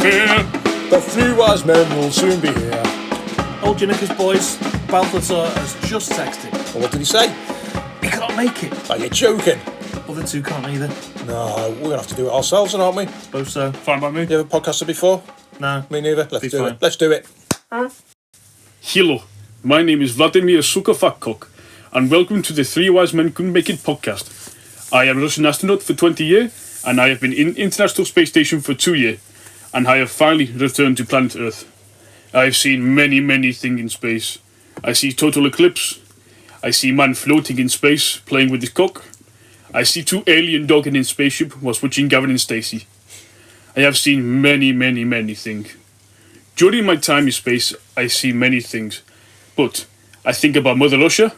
fear. The three wise men will soon be here. Hold your knickers, boys. Balthazar has just texted. Well, what did he say? He can't make it. Are you joking? Other two can't either. No, we're going to have to do it ourselves, aren't we? Suppose so. Fine by me. You ever podcasted before? No. Me neither. Let's Be do fine. it. Let's do it. Hello, my name is Vladimir Sukafakok, and welcome to the Three Wise Men Couldn't Make It podcast. I am a Russian astronaut for 20 years, and I have been in International Space Station for 2 years, and I have finally returned to planet Earth. I have seen many things in space. I see total eclipse. I see man floating in space, playing with his cock. I see two alien dogging in spaceship while switching Gavin and Stacy. I have seen many things. During my time in space, I see many things. But I think about Mother Russia.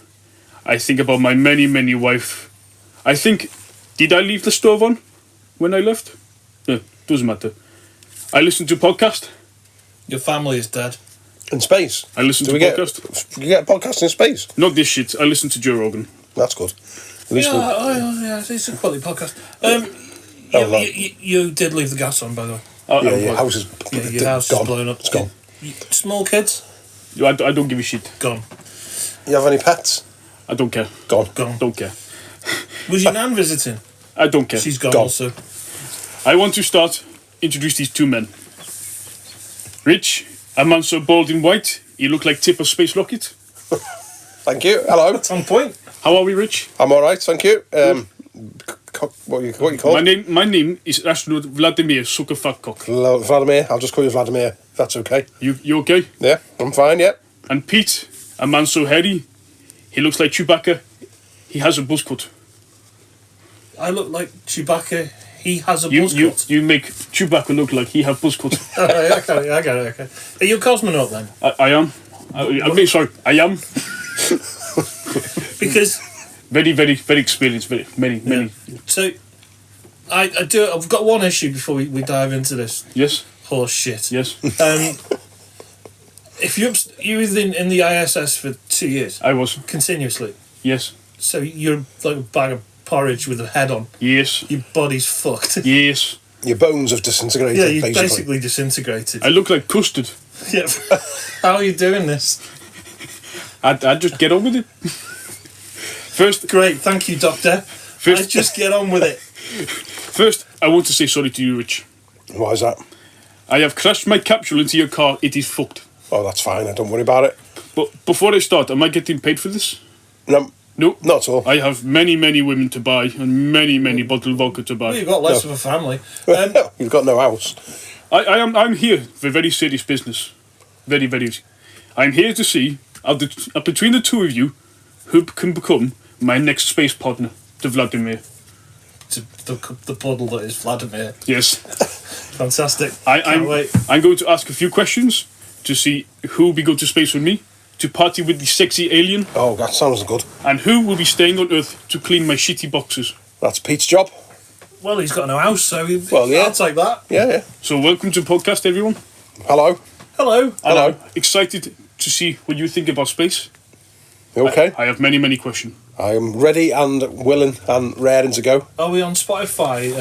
I think about my many wife. I think, did I leave the stove on when I left? No, doesn't matter. I listen to podcast. Your family is dead. In space? I listen to podcast. Do you get podcasts in space? Not this shit. I listen to Joe Rogan. That's good. At least Yeah, it's a quality podcast. You did leave the gas on, by the way. your house is Your house gone. is blown up. It's gone. Small kids? I don't give a shit. Gone. You have any pets? I don't care. Gone. Don't care. Was your nan visiting? I don't care. She's gone, Gone. also. I want to introduce these two men. Rich, a man so bald and white, he looked like tip of space rocket. Thank you. Hello. That's on point. How are we, Rich? I'm all right. Thank you. What you called? My name is astronaut Vladimir Sukafakok. Vladimir. I'll just call you Vladimir. If that's okay. You okay? Yeah, I'm fine. Yeah. And Pete, a man so hairy, he looks like Chewbacca. He has a buzz cut. I look like Chewbacca. He has a buzz cut. You make Chewbacca look like he have buzz cut. I got it. Okay. Are you a cosmonaut then? I am. I am. Because Very experienced. Many. so I've got one issue before we dive into this Yes. horse shit. Yes. If you was in the ISS for 2 years I was. continuously, Yes. so you're like a bag of porridge with a head on. Yes. Your body's fucked. Yes. Your bones have disintegrated. Yeah, you basically. basically disintegrated. I look like custard. Yeah. How are you doing this? I just get on with it. First, Great, thank you, Doctor. Let's just get on with it. First, I want to say sorry to you, Rich. Why is that? I have crashed my capsule into your car. It is fucked. Oh, that's fine. Don't worry about it. But before I start, am I getting paid for this? No, No. not at all. I have many women to buy and many bottled vodka to buy. Well, you've got less of a family. You've got no house. I'm here for very serious business. Very. I'm here to see between the two of you who can become my next space partner to Vladimir. The puddle that is Vladimir. Yes. Fantastic. Can't wait. I'm going to ask a few questions to see who will be going to space with me, to party with the sexy alien, Oh, that sounds good. and who will be staying on Earth to clean my shitty boxes. That's Pete's job. Well, he's got no house, so Well, yeah. I'll take that. Yeah. So welcome to the podcast, everyone. Hello. Hello. And Hello. I'm excited to see what you think about space. You okay? I have many questions. I am ready and willing and raring to go. Are we on Spotify,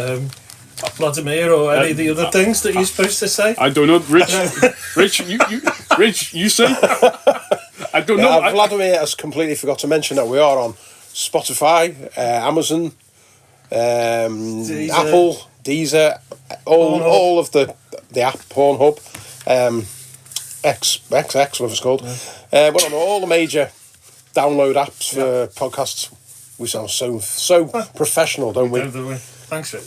Vladimir, or any of the other things that you're supposed to say? I don't know, Rich. Rich, you say? I don't know. Vladimir has completely forgot to mention that we are on Spotify, Amazon, Apple, Deezer, all of the app, Pornhub, XX, whatever it's called. We're on all the major download apps for podcasts. We sound so professional, don't we? Thanks, Rich.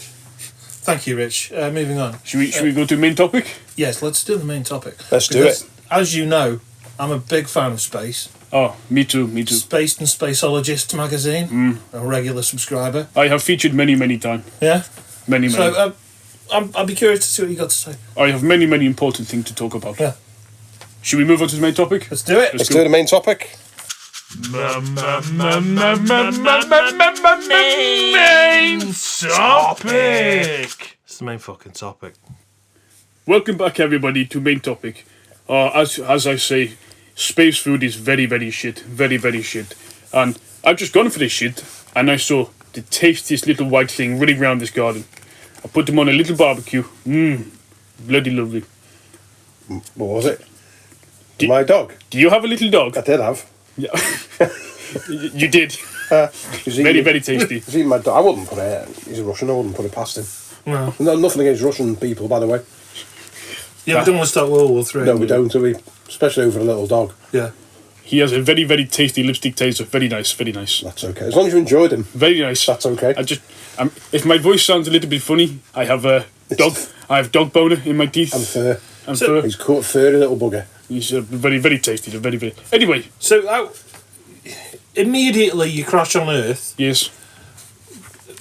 Thank you, Rich. Moving on. Should we go to the main topic? Yes, let's do the main topic. Let's do it. As you know, I'm a big fan of space. Oh, me too. Space and Spaceologist magazine. A regular subscriber. I have featured many times. Yeah? Many. So, I'd be curious to see what you got to say. I have many important things to talk about. Yeah. Should we move on to the main topic? Let's do it. Let's do the main topic. Main topic. It's the main fucking topic. Welcome back, everybody, to main topic. As I say, space food is very shit. Very shit. And I've just gone for this shit, and I saw the tastiest little white thing running around this garden. I put them on a little barbecue. Bloody lovely. What was it? My dog. Do you have a little dog? I did have. Yeah. You did. He's Very, eating- very tasty. He's eating my dog. I wouldn't put it. He's a Russian. I wouldn't put it past him. No. Nothing against Russian people, by the way. Yeah, we don't want to start World War III. No, we don't, do we? Especially over a little dog. Yeah. He has a very, very tasty lipstick taste. Very nice, very nice. That's okay. As long as you enjoyed him, Very nice. that's okay. I just, if my voice sounds a little bit funny, I have a dog. I have dog boner in my teeth. And fur. And So- fur. He's cut furry little bugger. He's very, very tasty. Very, very. Anyway, So, immediately you crash on Earth, yes,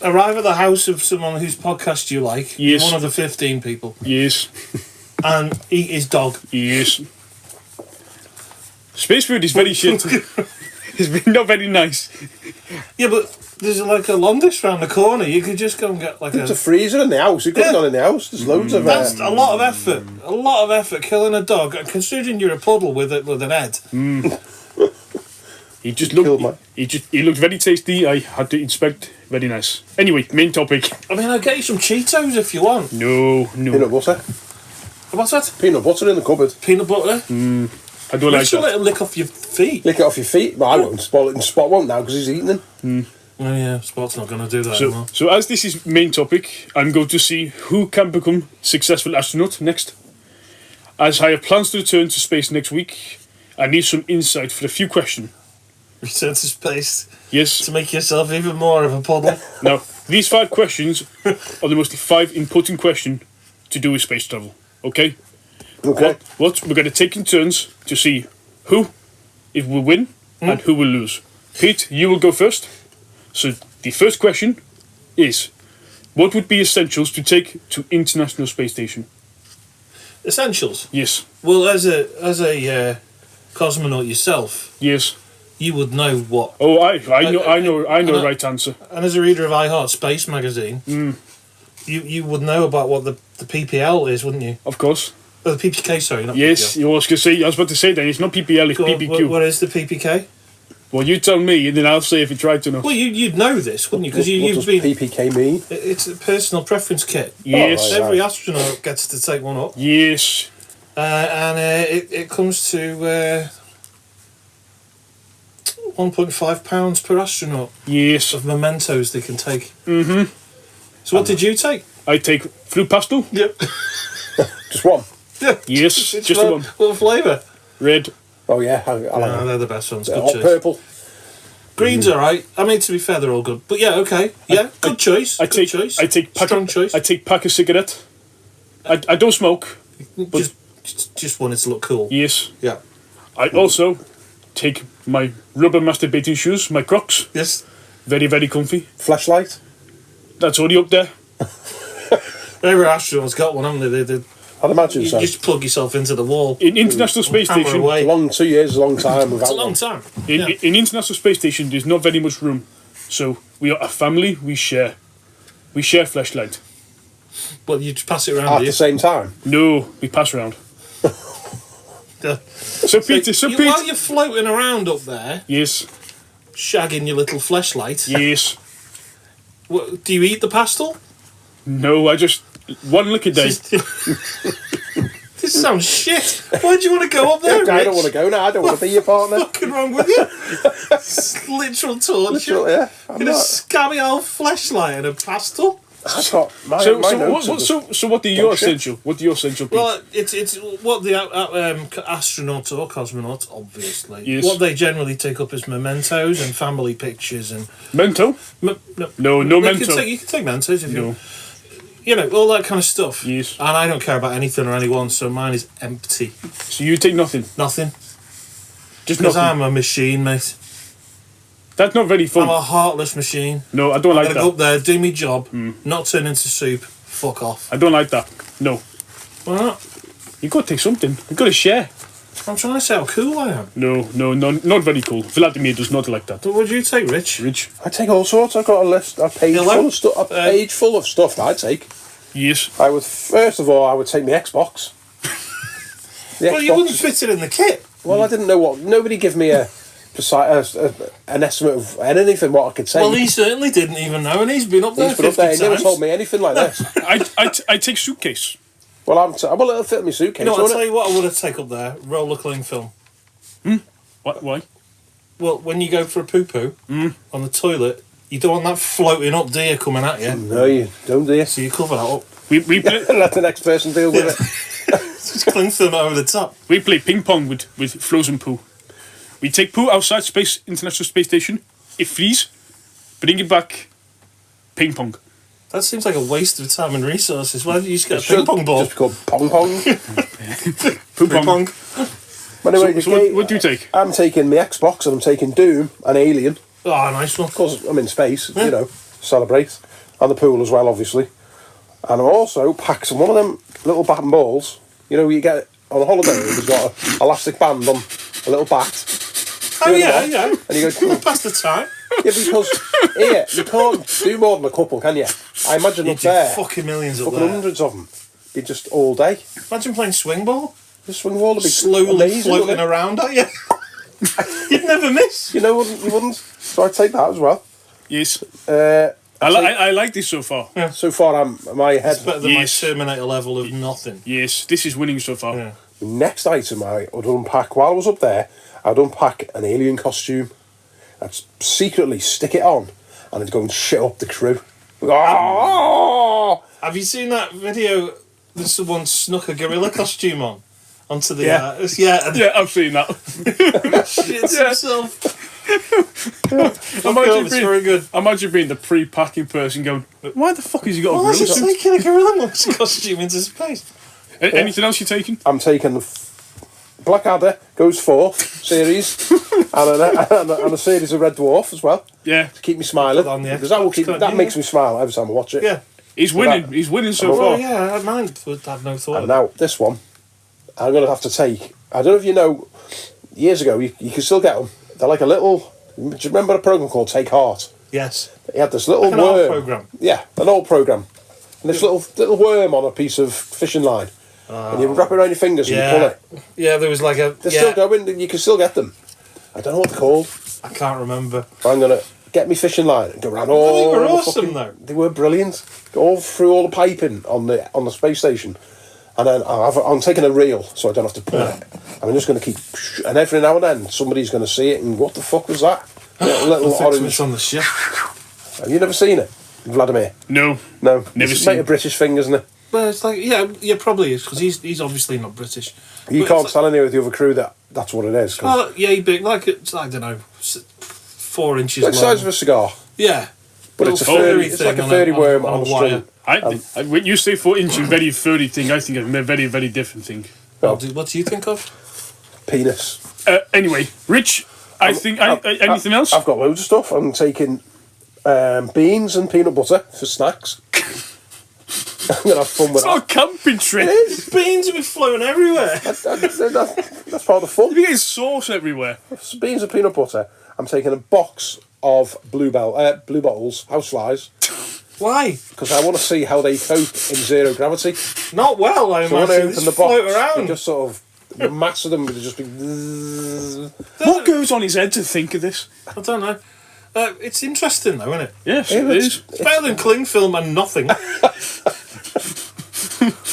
arrive at the house of someone whose podcast you like, Yes. one of the 15 people, yes, and eat his dog. yes. Space food is very shit. It's not very nice. Yeah, but there's like a Londis round the corner. You could just go and get like It's a freezer in the house. You could have Yeah. done in the house. There's loads of. That's a lot of effort. A lot of effort killing a dog, and considering you're a puddle with an head. He just Killed looked. He looked very tasty. I had to inspect. Very nice. Anyway, main topic. I mean, I'll get you some Cheetos if you want. No. peanut butter. What's that? Peanut butter in the cupboard. Peanut butter? I don't like Rich will let that. it lick off your feet. Lick it off your feet. Well, I won't. Spot won't now because he's eating them. Oh yeah, Spot's not going to do that anymore. So as this is main topic, I'm going to see who can become successful astronaut next. As I have plans to return to space next week, I need some insight for a few questions. Return to space Yes. to make yourself even more of a puddle. Now, these 5 questions are the most 5 important questions to do with space travel. Okay? Okay. What we're going to take in turns to see who it will win and who will lose. Pete, you will go first. So the first question is, what would be essentials to take to International Space Station? Essentials. Yes. Well, as a cosmonaut yourself, Yes. you would know what. Oh, I know and the right answer. And as a reader of I Heart Space magazine, you would know about what the PPL is, wouldn't you? Of course. Oh, the PPK, sorry, not Yes, PPL. I was about to say that it's not PPL, it's PPQ. What is the PPK? Well, you tell me, and then I'll say if it's right or not. Well, you'd know this, wouldn't you? Because What you've does been. PPK mean? It's a personal preference kit. Yes. Oh, right. Every astronaut gets to take one up, Yes. and it comes to £1.5 per astronaut Yes. of mementos they can take. Mm-hmm. So what did you take? I take fruit pastel. Yep. Just one. Yeah. Yes, just the one. What flavour? Red. Oh yeah. I like No, them. they're the best ones. They're Good hot choice. purple. Green's alright. I mean, to be fair, they're all good. But yeah, okay. Yeah, good choice. I Good take choice. strong choice. I take pack of cigarette. I don't smoke. just wanted to look cool. Yes. Yeah. I also take my rubber masturbating shoes, my Crocs. Yes. Very, very comfy. Flashlight. That's already up there. Every astronaut's got one, haven't they? I'd imagine You so. just plug yourself into the wall. In International Space Hammer Station, away. It's a long 2 years is a long time without It's a long one. time. in International Space Station, there's not very much room. So we are a family. We share flashlight. Well, you just pass it around, At do you? the same time. No, we pass around. Yeah. So Peter, While you're floating around up there, yes, shagging your little fleshlight, yes. do you eat the pastel? No, I just one lick a day. This sounds shit. Why do you want to go up there, Rich? I don't want to go now. I don't want to be your partner. What's fucking wrong with you? It's literal torture. Literally, yeah. I'm In a not. scabby old fleshlight and a pastel. That's not my, So my notes are just- what are your bullshit. essential? What are your essential? Pete? Well, it's what the astronaut or cosmonaut, obviously, Yes. what they generally take up is mementos and family pictures and Mento? no, No you mento. can take mementos if No. you know, all that kind of stuff. Yes. And I don't care about anything or anyone, so mine is empty. So you take nothing. Nothing. Just Because nothing. I'm a machine, mate. That's not very fun. I'm a heartless machine. No, I don't I'm like gonna go up that. there, do my job, not turn into soup. Fuck off. I don't like that. No. Why not? You got to take something. You got to share. I'm trying to say how cool I am. No, not very cool. Vladimir does not like that. So what do you take, Rich? Rich. I take all sorts. I've got a list, a page Hello? full of stuff. A page full of stuff that I take. Yes. I would first of all, I would take my Xbox. The Well, you Xbox- wouldn't fit it in the kit. Well, I didn't know what. Nobody gave me a precise an estimate of anything what I could say. Well, he certainly didn't even know, and he's been up there He's put up 50 there. He never times. told me anything like this. I take suitcase. Well, it'll fit in my suitcase. You know, I'll won't tell it? you what I would have taken up there. Roller cling film. Why? Well, when you go for a poo-poo on the toilet, you don't want that floating up, do you, coming at you? No, you don't, do you? So you cover that up. We play, Let the next person deal with it. Just cling film over the top. we play ping pong with frozen poo. We take poo outside International Space Station. It freeze. Bring it back. Ping pong. That seems like a waste of time and resources. Why don't you just get a ping pong ball? Just called pong pong. Poo Ping pong. pong. But anyway, So what do you take? I'm taking my Xbox and I'm taking Doom and Alien. Oh, nice one. Because I'm in space, you know, celebrate. And the pool as well, obviously. And I'm also packed some one of them little bat and balls. You know, you get on a holiday, there's got an elastic band on a little bat. Oh, You know yeah, what? yeah. And you go, Pass the time. yeah, because here, you can't do more than a couple, can you? I imagine You up do there, fucking millions up fucking there. hundreds of them. Be just all day. Imagine playing swing ball. The swing wall would be Slowly amazing, floating wouldn't it? around at you. You'd never miss. You know, you wouldn't. So I'd take that as well. Yes. Uh, I like this so far. so far, my head. Better than Yes. my Terminator level of nothing. Yes, this is winning so far. Yeah. The next item I would unpack while I was up there, I'd unpack an alien costume. I'd secretly stick it on and I'd go and shit up the crew. Oh! Have you seen that video that someone snuck a gorilla costume onto the Yeah. and Yeah, I've seen that. shits himself. Imagine It's very good. Imagine being the pre-packing person going, why the fuck has he got a Why is gorilla he suit? taking a gorilla monster costume into space? Anything else you taking? I'm taking Blackadder goes fourth series and a series of Red Dwarf as well Yeah. to keep me smiling Put on the because that will Xbox, keep can't that you? makes me smile every time I watch it. Yeah. He's winning. He's winning so Oh, far. Well, yeah, mine would have no thought And of now this one, I'm gonna have to take. I don't know if you know. Years ago, you could still get them. They're like a little. Do you remember a program called Take Heart? it. Yes. He had this little Like an art worm. programme. Yeah, an old program. And this little worm on a piece of fishing line, and you wrap it around your fingers and you pull Yeah. it. Yeah, there was like a. They're yeah, still going. And you can still get them. I don't know what they're called. I can't remember. But I'm gonna get me fishing line and go around They all. were the awesome, fucking- though. They were brilliant. Go all through all the piping on the space station, and then I'm taking a reel so I don't have to pull it. And I'm just going to keep. And every now and then somebody's going to see it and what the fuck was that? Little Fix orange. what's on the ship. Have you never seen it, Vladimir? No. No, Never it's seen made a British thing, isn't it? Well, it's like yeah, probably is because he's obviously not British. You But can't it's tell any of the other crew that that's what it is. 'Cause Oh, yeah, big like it's I don't know, 4 inches it's the long. size of a cigar, Yeah, but it's a Little furry. furry It's thing like a on furry worm on on a a wire. string. When you say 4 inch and very furry thing, I think of a very, very different thing. Well, What do you think of? penis. Anyway, Rich, anything else? I've got loads of stuff. I'm taking beans and peanut butter for snacks. I'm gonna have fun with It's not a that. camping trip. Beans will be flowing everywhere. That's part of the fun. You're getting sauce everywhere. Beans and peanut butter. I'm taking a box of blue bottles, houseflies, Why? because I want to see how they cope in zero gravity. Not well, I So when I imagine. open Just the float box, around. they just sort of the mass of them would just be. What goes on his head to think of this? I don't know. It's interesting though, isn't it? Yes, Yeah, it is. It's better than cling film and nothing.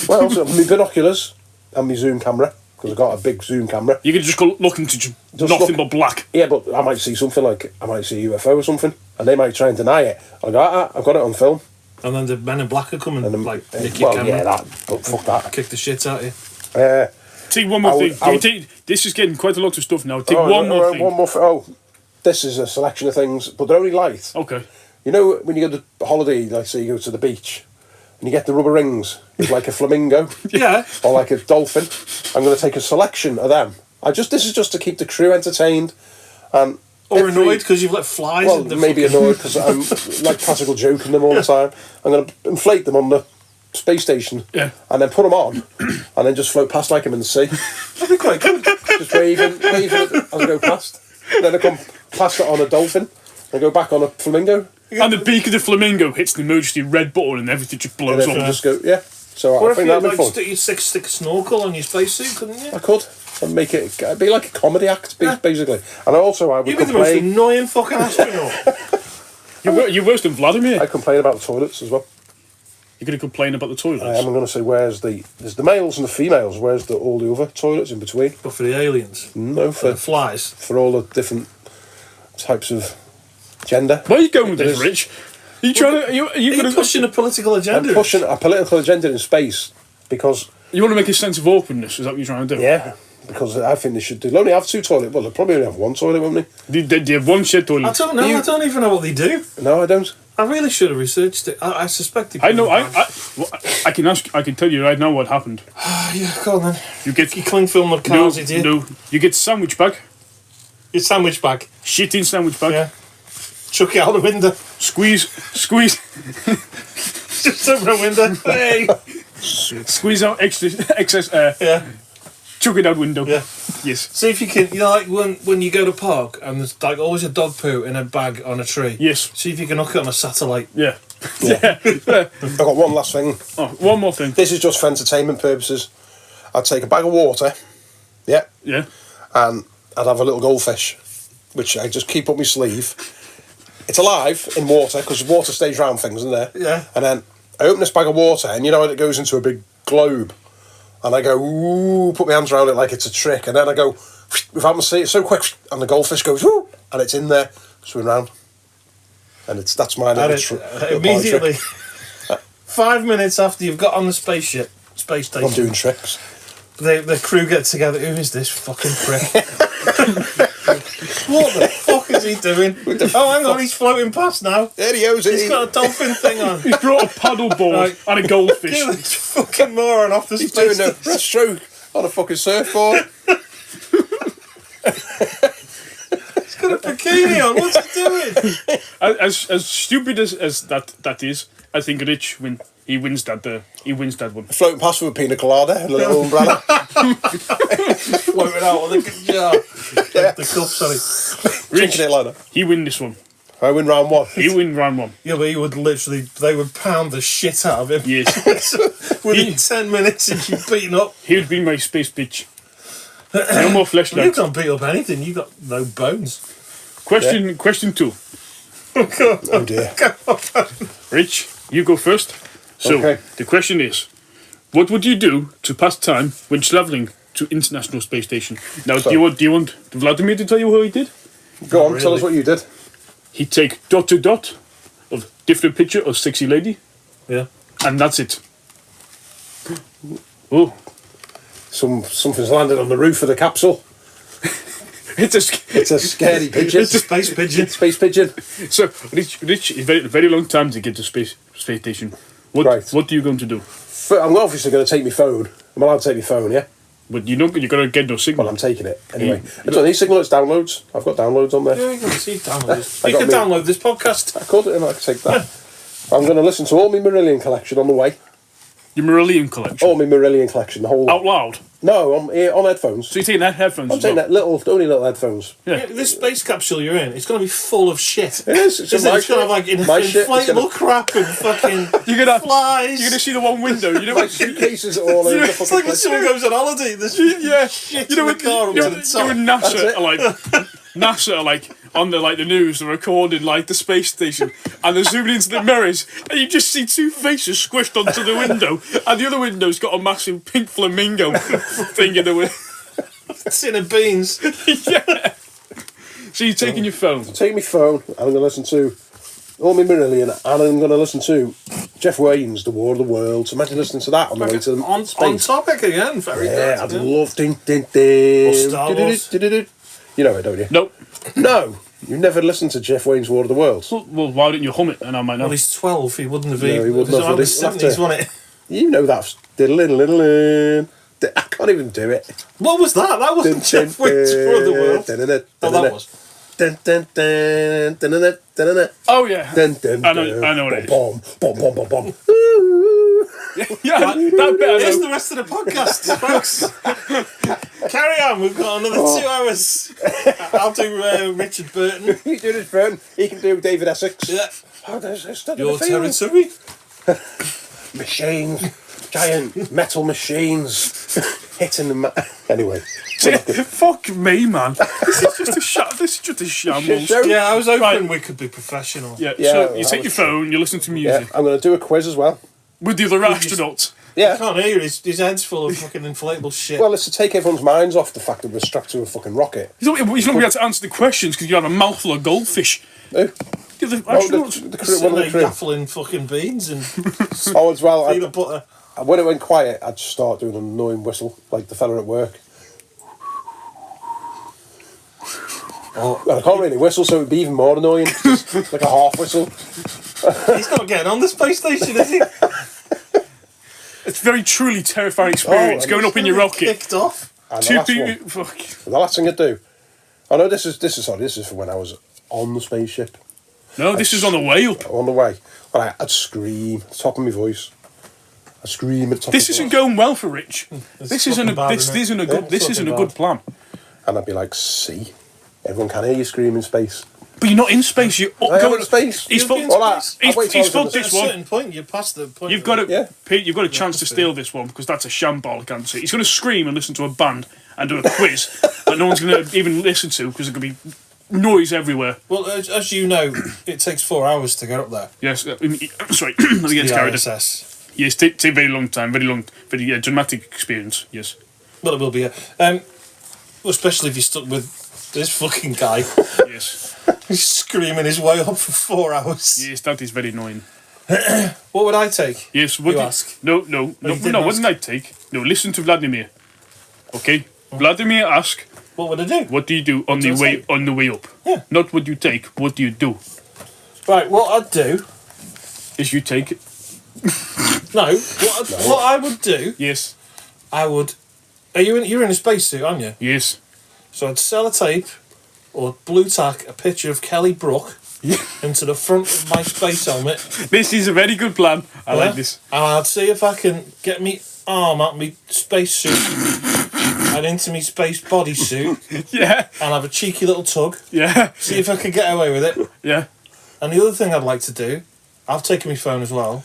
Well, also, my binoculars and my zoom camera because I've got a big zoom camera. You can just go look into just nothing but black. Yeah, but I might see something like I might see a UFO or something, and they might try and deny it. I go, I've got it on film. And then the men in black are coming And then, like nick your well, camera, yeah, that. But fuck that. kick the shit out of you. Take one more I thing. would- I would- This is getting quite a lot of stuff now. Take Oh, one more thing. One more. Oh, this is a selection of things, but they're only light. Okay. You know when you go to holiday, like say you go to the beach, and you get the rubber rings, it's like a flamingo Yeah. or like a dolphin. I'm going to take a selection of them. This is just to keep the crew entertained, and Or annoyed because you've let flies Well, in the maybe fucking- annoyed because I'm like practical joking them all the time. I'm going to inflate them on the space station, Yeah. and then put them on, and then just float past like I'm in the sea, That'd be quite good. just waving as I go past. Then I come past it on a dolphin, and go back on a flamingo, And the beak of the flamingo hits the emergency red button and everything just and blows then up. just go yeah. So Or I if think you that'd be like fun. stick a snorkel on your spacesuit, couldn't you? I could and make it'd be like a comedy act basically. And also I would You'd be the most complain. annoying fucking astronaut. You're worse than Vladimir. I complain about the toilets as well. You're going to complain about the toilets. I am going to say, there's the males and the females. Where's all the other toilets in between? But for the aliens, No, for the flies. for all the different types of gender. Where are you going with this, Rich? Are you trying to? Are you going to pushing a political agenda? I'm pushing a political agenda in space because You want to make a sense of openness? Is that what you're trying to do? yeah, because I think they should. They'll only have 2 toilets. Well, they'll probably only have 1 toilet, won't they? They have one shit toilet. I don't know. I don't even know what they do. No, I don't. I really should have researched it. I suspect. I know. I can ask. I can tell you right now what happened. Yeah, go on then. You get You cling film of cars, idiot. no. You get sandwich bag. Your sandwich bag. Shit in sandwich bag. Yeah. Chuck it out the window. Squeeze. Just open the window. Hey. Squeeze out excess air. Yeah. Chuck it out window. Yeah. Yes. See if you can. You know, like when you go to park and there's like always a dog poo in a bag on a tree. Yes. See if you can hook it on a satellite. Yeah. Yeah. I've got one last thing. Oh, one more thing. This is just for entertainment purposes. I'd take a bag of water. Yeah. Yeah. And I'd have a little goldfish, which I just keep up my sleeve. It's alive in water because water stays around things, isn't there? Yeah. And then I open this bag of water, and you know it goes into a big globe, and I go ooh, put my hands around it like it's a trick, and then I go without me seeing it so quick, and the goldfish goes ooh, and it's in there swimming around, and that's my little immediately. 5 minutes after you've got on the space station, I'm doing tricks. the crew get together. Who is this fucking prick? What the fuck is he doing? Oh, hang on, he's floating past now. There he goes. He's got a dolphin thing on. He's brought a paddleboard Right. and a goldfish. Get this fucking moron off the He's space doing a station. breaststroke on a fucking surfboard. He's got a bikini on. What's he doing? As stupid as that is, I think Rich he wins that one. Floating past with a pina colada and a little umbrella. Floating out with a jar. Yeah. The cup, sorry. Drinking it like that. He win this one. I win round 1. He win round 1. Yeah, but they would pound the shit out of him. Yes. Within 10 minutes, he'd be beaten up. He would be my space bitch. No more You flashlights. can't beat up anything. You got no bones. Question 2. Oh dear. Rich, you go first. So Okay. the question is, what would you do to pass time when traveling to International Space Station? Now, do you want Vladimir to tell you what he did? Go on, Not tell us really. what you did. He'd take dot to dot of different picture of sexy lady, Yeah. and that's it. Oh, Something's landed on the roof of the capsule. it's a It's a scary pigeon. It's a space pigeon. Space pigeon. so Rich. It's very long time to get to space station. Right. What are you going to do? I'm obviously going to take my phone. I'm allowed to take my phone, yeah? But you're gonna get no signal. Well, I'm taking it. Anyway. I don't need signal, it's downloads. I've got downloads on there. Yeah, you can see download. I You got can me- download this podcast. I could, and I could take that. I'm going to listen to all my Marillion collection on the way. Your Marillion collection. All my Marillion collection, the whole... Out loud. No, on headphones. So you're taking that headphones. I'm as taking well? that only little headphones. Yeah. This space capsule you're in, it's going to be full of shit. It is. It's Isn't it? my It's going to have shit. like My shit. It's inflatable gonna- crap and fucking You're gonna flies. You're gonna see the one window. You know My what? suitcases are all over the It's fucking like when place. someone goes on holiday. There's Yeah. shit You know in what? the car up You to know the what top. NASA are like. NASA are like on the news. They're recording like the space station, and they're zooming into the mirrors, and you just see 2 faces squished onto the window, and the other window's got a massive pink flamingo thing in the window. Tin of beans. Yeah. So you're taking your phone. Take my phone, and I'm going to listen to all my Marillion, and I'm going to listen to Jeff Wayne's The War of the Worlds. Imagine listening to that on the way to on space. topic again. Very Yeah, I'd good. love... Or Star Wars. You know it, don't you? Nope. No, you never listened to Jeff Wayne's War of the Worlds. Well, why didn't you hum it? And I might know. Well, he's 12. He wouldn't have. No, he wouldn't have, It would he? was the 70s, wasn't it? You know that. I can't even do it. What was that? That wasn't Jeff Wayne's War of the World. Oh, that was. Oh yeah. I know what it is. Bomb, bomb, bomb, bomb, bomb. Yeah, that bit I Here's know. the rest of the podcast, folks. Carry on. We've got another 2 hours. I'll do Richard Burton. You do this, Bren. He can do David Essex. Yeah. Oh, there's a study Your of the field. territory. Machines, giant metal machines, hitting the anyway. Fuck me, man. This is just a shambles. show. Yeah, I was hoping Right. we could be professional. Yeah, Yeah, so you that take your was phone, you listen to Yeah, music. I'm going to do a quiz as well. With the other astronauts. Yeah. I can't hear. His head's full of fucking inflatable shit. Well, it's to take everyone's minds off the fact that we're strapped to a fucking rocket. He's not going to be able to answer the questions because you have a mouthful of goldfish. Who? The other Oh, astronauts. the crew, one of the crew. Gaffling fucking beans and Oh, as well, peanut butter. when it went quiet, I'd start doing an annoying whistle, like the fella at work. Oh, And I can't really whistle, so it'd be even more annoying. Just like a half whistle. he's not getting on the space station, is he? It's a very truly terrifying experience going up in your rocket. Kicked off. And the Two last people. one, Fuck. the last thing I'd do. Oh no, this is for when I was on the spaceship. No, this is on the way up. On the way. But I'd scream at the top of my voice. I'd scream at the top This of my isn't voice. going well for Rich. This isn't a bad, this isn't it? isn't a good Yeah, this it's isn't a fucking good plan. And I'd be like, see? Everyone can hear you scream in space. But you're not in space. You're I am going in space. He's You'll full. be in Well, space. I'll wait till I He's was in full the- At a this one. certain point, you're past the point. You've got a Yeah. Pete. You've got a chance to steal this one because that's a shambolic answer. He's going to scream and listen to a band and do a quiz that no one's going to even listen to because there's going to be noise everywhere. Well, as you know, it takes 4 hours to get up there. Yes. Sorry. Let me get The carried. ISS. Yes. Take very long time. Very long. Very dramatic experience. Yes. Well, it will be. Well, especially if you're stuck with this fucking guy. Yes. He's screaming his way up for 4 hours. Yes. That is very annoying. What would I take? Yes. What You do ask. No. you didn't What ask. did I take? No. Listen to Vladimir. Okay. Vladimir ask. What would I do? What do you do on the do I way say? on the way up? Yeah. Not what you take. What do you do? Right, what I'd do... Is you take. No, what I would do, Yes. I would... You're in a spacesuit, aren't you? Yes. So I'd sellotape or blue tack a picture of Kelly Brook into the front of my space helmet. This is a very good plan. I Yeah? like this. And I'd see if I can get me arm out my spacesuit and into my space bodysuit Yeah. and have a cheeky little tug. Yeah. See if I can get away with it. Yeah. And the other thing I'd like to do, I've taken my phone as well,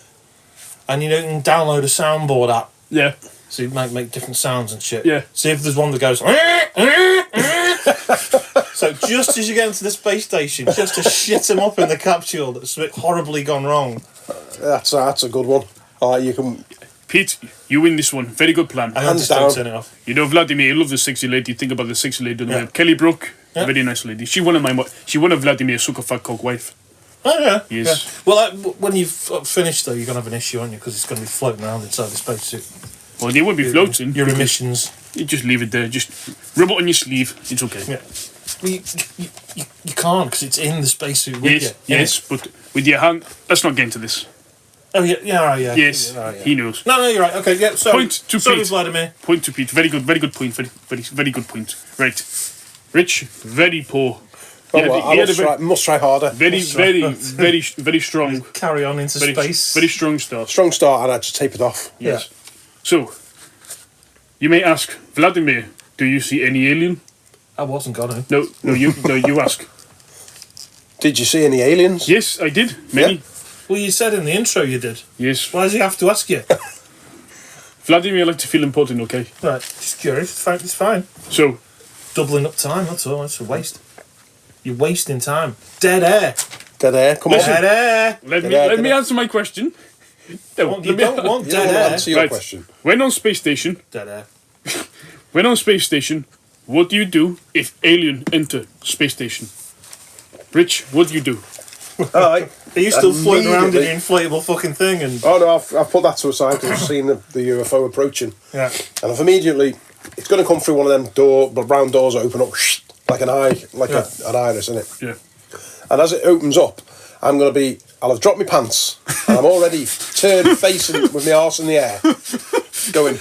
and you can download a soundboard app. Yeah. So you might make different sounds and shit. Yeah. See if there's one that goes. So just as you get into the space station, just to shit him up in the capsule that's horribly gone wrong. That's a good one. You can. Pete, you win this one. Very good plan. And then Hands just don't down. turn it off. You know Vladimir, you love the sexy lady. Think about the sexy lady on the Yeah. way. Kelly Brook, Yeah. a very nice lady. She one of Vladimir's sucker fat cock wife. Oh yeah. Yes. Yeah. Well, when you've finished though, you're gonna have an issue, aren't you? Because it's gonna be floating around inside the spacesuit. Well, they won't be floating. Your emissions. You just leave it there. Just rub it on your sleeve. It's okay. Yeah. Well, you can't because it's in the spacesuit with Yes, you. yes, but with your hand. Let's not get into this. Oh yeah, yeah, right, yeah. Yes, Yeah, right, yeah. he knows. No, you're right. Okay, yeah. Sorry. Point to sorry, Pete. Vladimir. Point to Pete. Very good point. Very good point. Right. Rich, very poor. Oh, He had- well, he I had a must try harder. very strong. Carry on into space. Very strong start. Strong start, and I just tape it off. Yes. So, you may ask, Vladimir, do you see any alien? I wasn't gonna. No, you ask. Did you see any aliens? Yes, I did. Many. Yeah. Well, you said in the intro you did. Yes. Why does he have to ask you? Vladimir, I like to feel important, okay? Right, just curious. It's fine. So, Doubling up time, that's all. It's a waste. You're wasting time. Dead air. Dead air. Come on. Dead air. let me answer my question. No, You let me- don't want You don't dead want to air. answer your Right. question. When on space station, Dead air. what do you do if alien enter space station? Rich, what do you do? All right. Are you still floating around in your Immediately. inflatable fucking thing? And Oh no, I've put that to a side because I've seen the UFO approaching, yeah, and I've immediately. It's going to come through one of them round doors that open up like an eye, like Yeah. an iris, isn't it? Yeah. And as it opens up, I'll have dropped my pants, and I'm already turned facing with my arse in the air, going,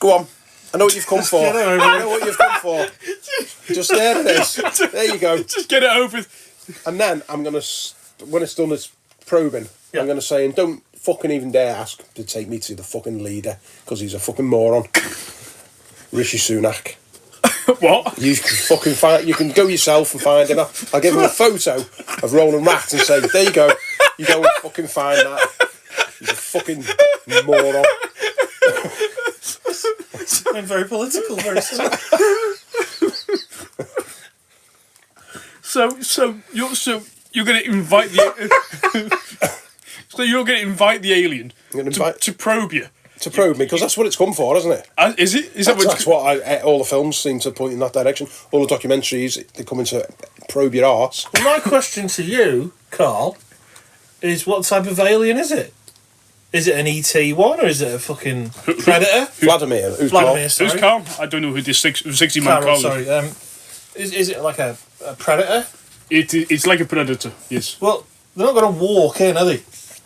go on. I know what you've come for. get over I know what you've come for. Just there it is. There you go. Just get it over. And then I'm going to, when it's done as probing, Yeah. I'm going to say, and don't fucking even dare ask to take me to the fucking leader, because he's a fucking moron. Rishi Sunak. What? You can fucking find. You can go yourself and find him. I'll give him a photo of Roland Rat and say, "There you go. You go and fucking find that. He's a fucking moron." I'm very political. Very soon. So you're going to invite the so you're going to invite the alien to probe you. To probe me, because that's what it's come for, isn't it? Is it? Is that That's what all the films seem to point in that direction. All the documentaries, they come in to probe your arse. Well, my question to you, Carl, is what type of alien is it? Is it an ET one, or is it a fucking predator? Vladimir. Who's Vladimir, sorry. Who's Carl? I don't know who this 60-man Carl is. Sorry. Is it like a predator? It's like a predator, yes. Well, they're not going to walk in, are they?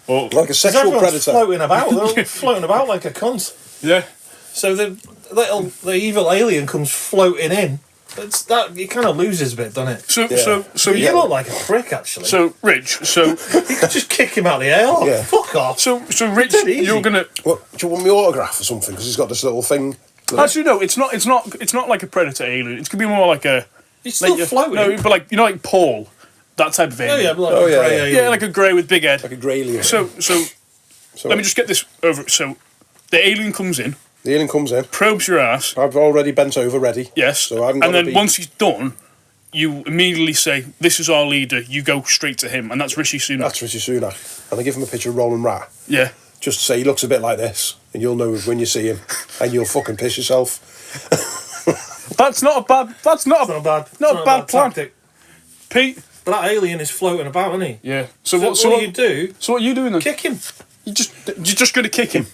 Oh, like a sexual Everyone's predator. floating about. They're all floating about like a cunt. yeah. So the evil alien comes floating in. It's that it kind of loses a bit, doesn't it? So You look like a prick, actually. So Rich, so you could just kick him out of the air. Oh, Yeah. fuck off. so Rich, Dead easy. you're gonna. What, do you want me autograph or something? Because he's got this little thing. Actually, no, it's not like a predator alien. It's gonna be more like a. He's still like floating. No, but like like Paul, that type of alien. Like Oh, a yeah, grey yeah. alien. Yeah, like a grey with big head. Like a grey alien. So let me just get this over. So the alien comes in, The alien comes in. probes your ass. I've already bent over, ready. Yes. So I haven't and gotta then be- once he's done, you immediately say, "This is our leader." You go straight to him, and that's Rishi Sunak. That's Rishi Sunak. And I give him a picture of Roland Rat. Yeah. Just to say he looks a bit like this. And you'll know when you see him. And you'll fucking piss yourself. That's not a bad. That's not It's not bad. It's Not a bad plan. tactic. Pete. But that alien is floating about, isn't he? Yeah. So So what? So what what do you do? So what are you doing then? Kick him. You're just gonna kick him.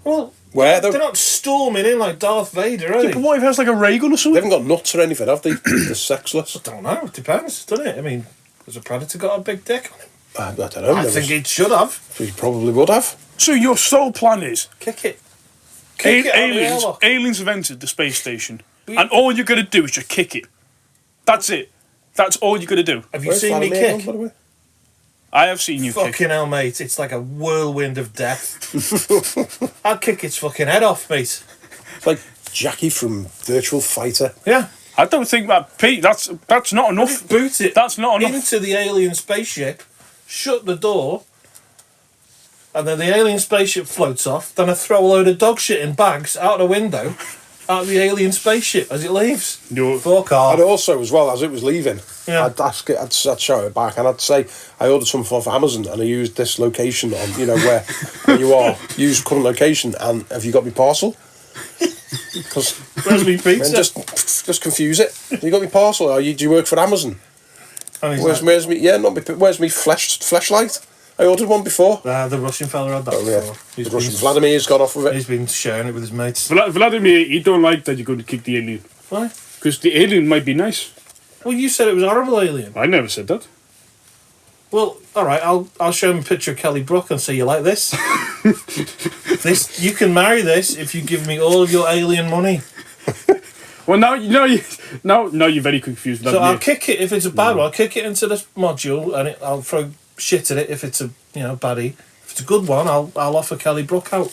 Well, Where though? they're not storming in like Darth Vader, are they? But what if he has like a ray gun or They something? haven't got nuts or anything, have they? They're sexless. I don't know. It depends, doesn't it? I mean, has a predator got a big dick on him? I don't know. I think it should have. He probably would have. So your sole plan is Kick it. Kick it out of the aliens. airlock. Aliens have entered the space station, and all you're gonna do is just kick it. That's it. That's all you're gonna do. Have you Where's seen me Vladimir kick? gone, by the way? I have seen you kick. Fucking hell, mate. It's like a whirlwind of death. I'd kick its fucking head off, mate. It's like Jackie from Virtual Fighter. Yeah. I don't think that, Pete. That's not enough. Boot it That's not enough. into the alien spaceship, shut the door, and then the alien spaceship floats off. Then I throw a load of dog shit in bags out the window, out of the alien spaceship as it leaves. No. Fuck off. And also, as well, as it was leaving, Yeah. I'd ask it, I'd shout it back, and I'd say, I ordered something off Amazon, and I used this location on, where you are. Use current location, and have you got me parcel? Because Where's me pizza? just confuse it. You got me parcel? Or do you work for Amazon? And he's Where's like, me? Yeah, not me. Where's me fleshlight? I ordered one before. the Russian fella had that Oh, yeah. before. The Russian Vladimir's gone off with it. He's been sharing it with his mates. Vladimir, you don't like that you're going to kick the alien Why? because the alien might be nice. Well, you said it was a horrible alien. I never said that. Well, all right. I'll show him a picture of Kelly Brook and say you like this. You can marry this if you give me all of your alien money. Well, now you're very confused. So Vladimir. I'll kick it if it's a bad one. I'll kick it into this module and I'll throw shit at it if it's a baddie. If it's a good one, I'll offer Kelly Brook out.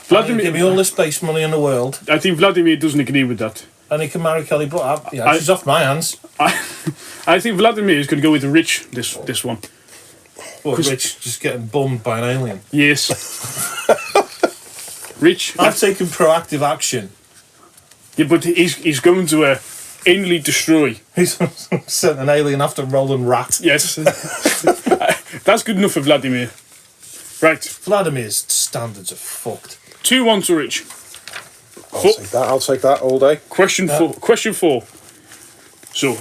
Vladimir, Give me all the space money in the world, I think Vladimir doesn't agree with that. and he can marry Kelly Brook. She's off my hands. I think Vladimir is going to go with Rich this one. Well, Rich just getting bummed by an alien. Yes. Rich. I've taken proactive action. Yeah, but he's going to anally destroy. He's sent an alien after Roland Rat. Yes. That's good enough for Vladimir. Right. Vladimir's standards are fucked. 2-1 to Rich. I'll take that all day. Question 4. So,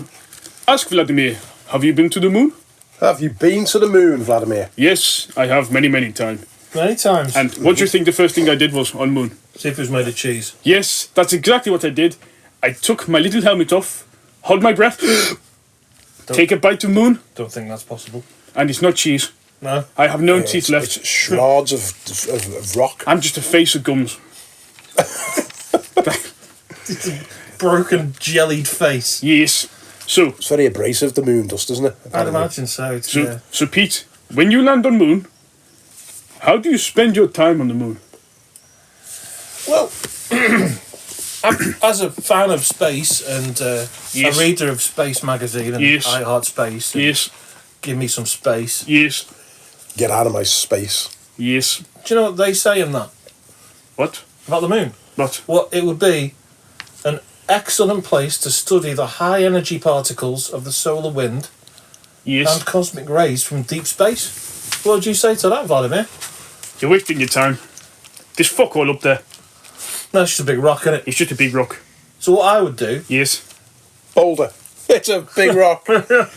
ask Vladimir, have you been to the moon? Have you been to the moon, Vladimir? Yes, I have many times. Many times. And what do you think the first thing I did was on moon? See if it was made of cheese. Yes, that's exactly what I did. I took my little helmet off, hold my breath, take a bite of moon, Don't think that's possible. and it's not cheese. No. I have no Yeah, teeth it's left. shards of rock. I'm just a face of gums. It's a broken, jellied face. Yes. So, It's very abrasive, the moon dust, isn't it? I'd imagine so. It's, so Pete, when you land on moon, how do you spend your time on the moon? Well, as a fan of space and Yes. a reader of Space Magazine and Yes. I Heart Space, and Yes, give me some space. yes, Get out of my space. yes. Do you know what they say in that What? about the moon? What? Well, it would be an excellent place to study the high energy particles of the solar wind Yes. and cosmic rays from deep space. What would you say to that, Vladimir? You're wasting your time. There's fuck all up there. No, it's just a big rock, isn't it? It's just a big rock. So what I would do... Yes. Boulder. It's a big rock. The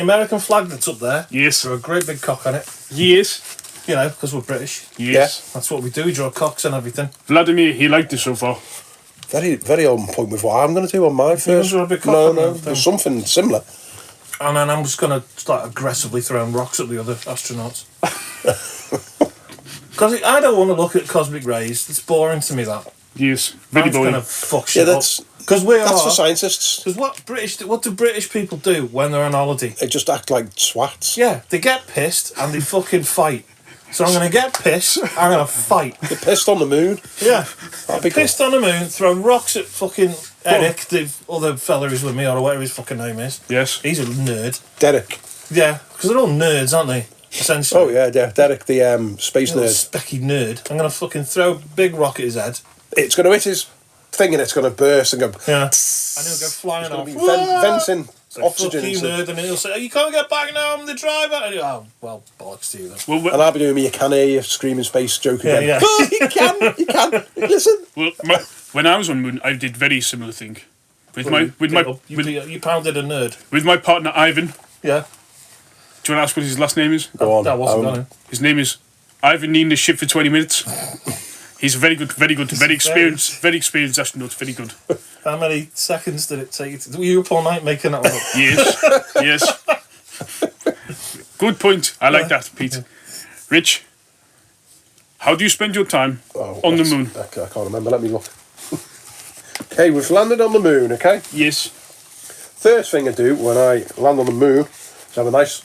American flag that's up there... Yes. Draw a great big cock on it. Yes. You know, because we're British. Yes. That's what we do. We draw cocks and everything. Vladimir, he liked it so far. Very, very on point with what I'm going to do on my first. draw a big cock No, on no, that there's something similar. And then I'm just going to start aggressively throwing rocks at the other astronauts. Because I don't want to look at cosmic rays. It's boring to me, that. Yes. Very That's going boring. to fuck shit Yeah, up. Because we are... That's for scientists. Because what do British people do when they're on holiday? They just act like swats. Yeah, they get pissed and they fucking fight. So I'm going to get pissed, I'm going to fight. They're pissed on the moon. Yeah. That'd be Pissed on the moon, throw rocks at fucking Eric, the other fella who's with me, or whatever his fucking name is. Yes. He's a nerd. Derek. Yeah, because they're all nerds, aren't they? Essentially. Oh, yeah, Derek, the space Little nerd. specky nerd. I'm going to fucking throw a big rock at his head. It's going to hit his thing and it's going to burst and go... Yeah. And he'll go flying It's off. going to be venting Say, oxygen. fuck you, into- nerd. And then he'll say, oh, you can't get back now, I'm the driver. And oh, well, bollocks to you then. Well, And I'll be doing me, you can hear you screaming space joke again. Yeah. Oh, you can. Listen. when I was on moon, I did very similar thing. You pounded a nerd. with my partner Ivan. Yeah. Do you want to ask what his last name is? Go on. That wasn't on him. His name is Ivan. Needing the ship for 20 minutes. He's a very experienced astronaut. Very good. How many seconds did it take you to... Were you up all night making that one up? Yes. Good point. I like that, Pete. Rich, how do you spend your time on the moon? I can't remember. Let me look. Okay, we've landed on the moon, okay? Yes. First thing I do when I land on the moon is have a nice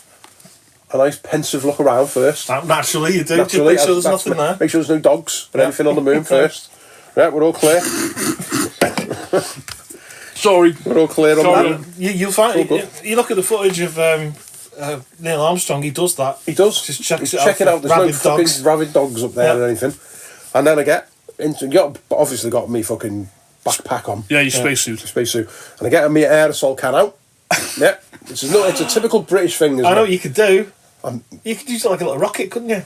pensive look around first. Naturally, you do. Naturally, Just make sure there's nothing there. Make sure there's no dogs or anything on the moon first. Right, we're all clear. Sorry. We're all clear on Sorry. that. You'll find... All good. You look at the footage of Neil Armstrong, he does that. He does. Just checks it Check out it out. for There's no rabid fucking dogs. rabid dogs up there Yeah. or anything. And then I get into... Obviously got me fucking backpack on. Yeah, your spacesuit. Spacesuit. And I get me aerosol can out. Yeah. It's a typical British thing, isn't I know it? what you could do. You could use it like a little rocket, couldn't you?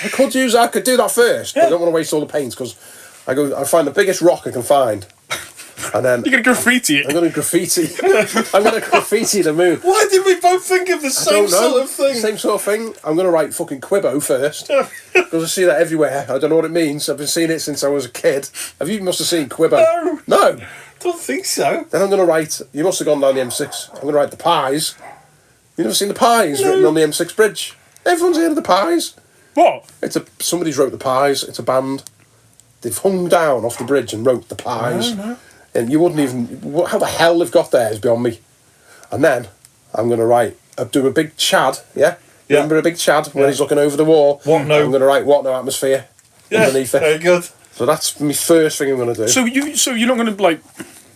I could do that first, but I don't want to waste all the paint because I find the biggest rock I can find, and then You're going to graffiti it. I'm going to graffiti. I'm going to graffiti the moon. Why did we both think of the I same don't know. sort of thing? Same sort of thing. I'm going to write fucking Quibbo first because I see that everywhere. I don't know what it means. I've been seeing it since I was a kid. You must have seen Quibbo. No. Don't think so. Then I'm going to write. You must have gone down the M6. I'm going to write the Pies. You've never seen the Pies written on the M6 bridge? Everyone's heard of the Pies. What? Somebody's wrote the Pies. It's a band. They've hung down off the bridge and wrote the Pies. No. And you wouldn't even... How the hell they've got there is beyond me. And then I'm going to write... do a big Chad, yeah? Yeah. Remember a big Chad when he's looking over the wall? What no? I'm going to write What No Atmosphere underneath it. Very good. So that's my first thing I'm going to do. So you're not going to like...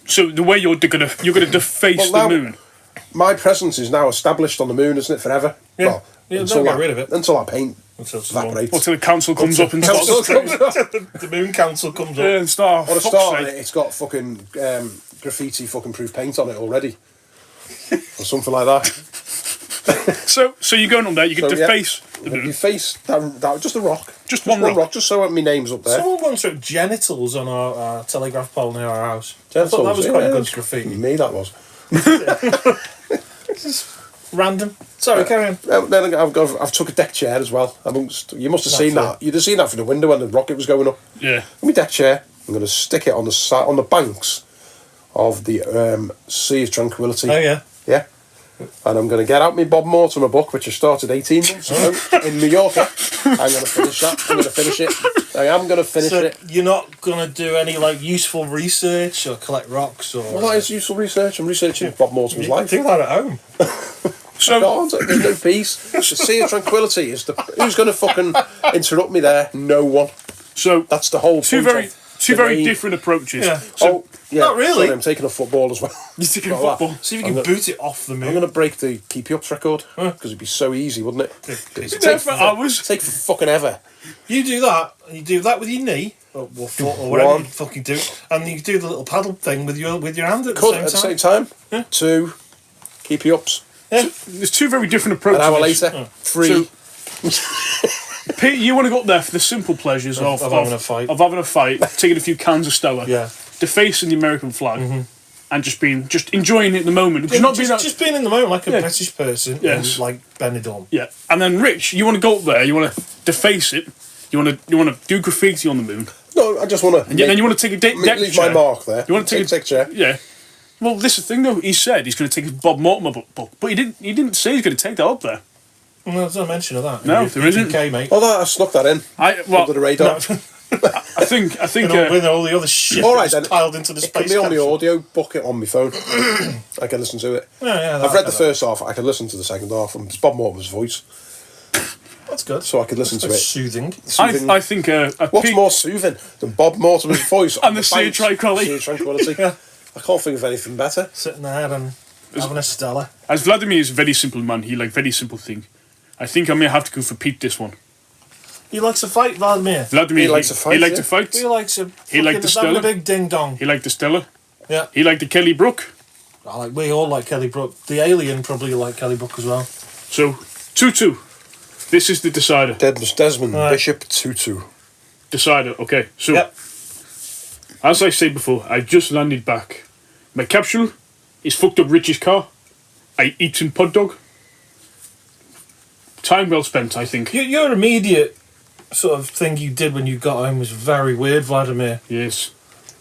So the way you're going to deface Well, the now- moon. My presence is now established on the moon, isn't it, forever? Yeah. Well, Yeah, until don't get that- rid of it. Until that paint Until someone- evaporates. Until the council comes up and Council starts... comes up. The Moon Council comes up. Yeah, and start... On a fuck's start on sake. it, it's got fucking graffiti fucking proof paint on it already. Or something like that. So you're going on there, you can So, yeah. deface the You moon. face that just a rock. Just one rock. Just so my name's up there. Someone once wrote genitals on our telegraph pole near our house. I Genitals, thought that was quite yeah, good that's graffiti. Me, that was. Random. Sorry, carry on. Then I've took a deck chair as well. You must have seen Naturally. that. You'd have seen that from the window when the rocket was going up. Yeah. My deck chair. I'm going to stick it on the banks of the Sea of Tranquility. Oh, yeah. Yeah. And I'm going to get out my Bob Mortimer book, which I started 18 months ago in Mallorca. I'm going to finish that. I'm going to finish it. I am going to finish So it. you're not going to do any like useful research or collect rocks or... Well, that is useful research. I'm researching Bob Mortimer's You can life. do that at home. So God, there's no peace. The Sea of Tranquility is who's going to fucking interrupt me there? No one. so That's the whole two point very of two the very name. different approaches. Yeah. So Yeah, Not really. Sorry, I'm taking a football as well. you're taking Got that. football. See if you can boot it off the moon. I'm going to break the keep you ups record because it'd be so easy, wouldn't it? It's Been there for hours. Take for fucking ever. You do that, and you do that with your knee, or foot, or whatever One. you fucking do, and you do the little paddle thing with your hand at Could the at the same same time. time. 2 keep you ups. Yeah. There's two very different An approaches. hour later. 3. Pete, you want to go up there for the simple pleasures of having a fight. Of having a fight, taking a few cans of Stella, Yeah. defacing the American flag, and just enjoying it in the moment. Because not being just being in the moment like a British person, Yes. in, like Benidorm. yeah. And then Rich, you want to go up there, you want to deface it, you want to do graffiti on the moon, No, I just want to. and then you want to take a deck leave chair. my mark there. You want to take a chair. Yeah. Well, this is the thing though. He said he's going to take his Bob Mortimer book, but he didn't say he's going to take that up there. No, there's no mention of that. No, there isn't. UK, mate. Oh, I snuck that in under the radar. I think. With all the other shit All right, that's then. piled into the It space can be on the capsule. audio book it on my phone. I can listen to it. Yeah, I've read the first half. I can listen to the second half. And it's Bob Mortimer's voice, That's good. so I could listen to That's it. soothing. Soothing. I think. What's more soothing than Bob Mortimer's voice And on the Sea banks? Tranquility. Sea Tranquility. I can't think of anything better. Sitting there and having a Stella. As Vladimir is a very simple man, he like very simple thing. I think I may have to go for Pete this one. He likes to fight, Vladimir. Vladimir, He likes to fight, He liked yeah. to fight. He likes a. He liked the having Stella. a big ding dong. He liked the Stella. Yeah. He liked the Kelly Brook. We all like Kelly Brook. The alien probably like Kelly Brook as well. So 2-2. This is the decider. Desmond Right. Bishop Tutu. Decider. Okay. So Yep. as I said before, I just landed back. My capsule is fucked up Richie's car. I eat some pod dog. Time well spent, I think. Your immediate sort of thing you did when you got home was very weird, Vladimir. Yes.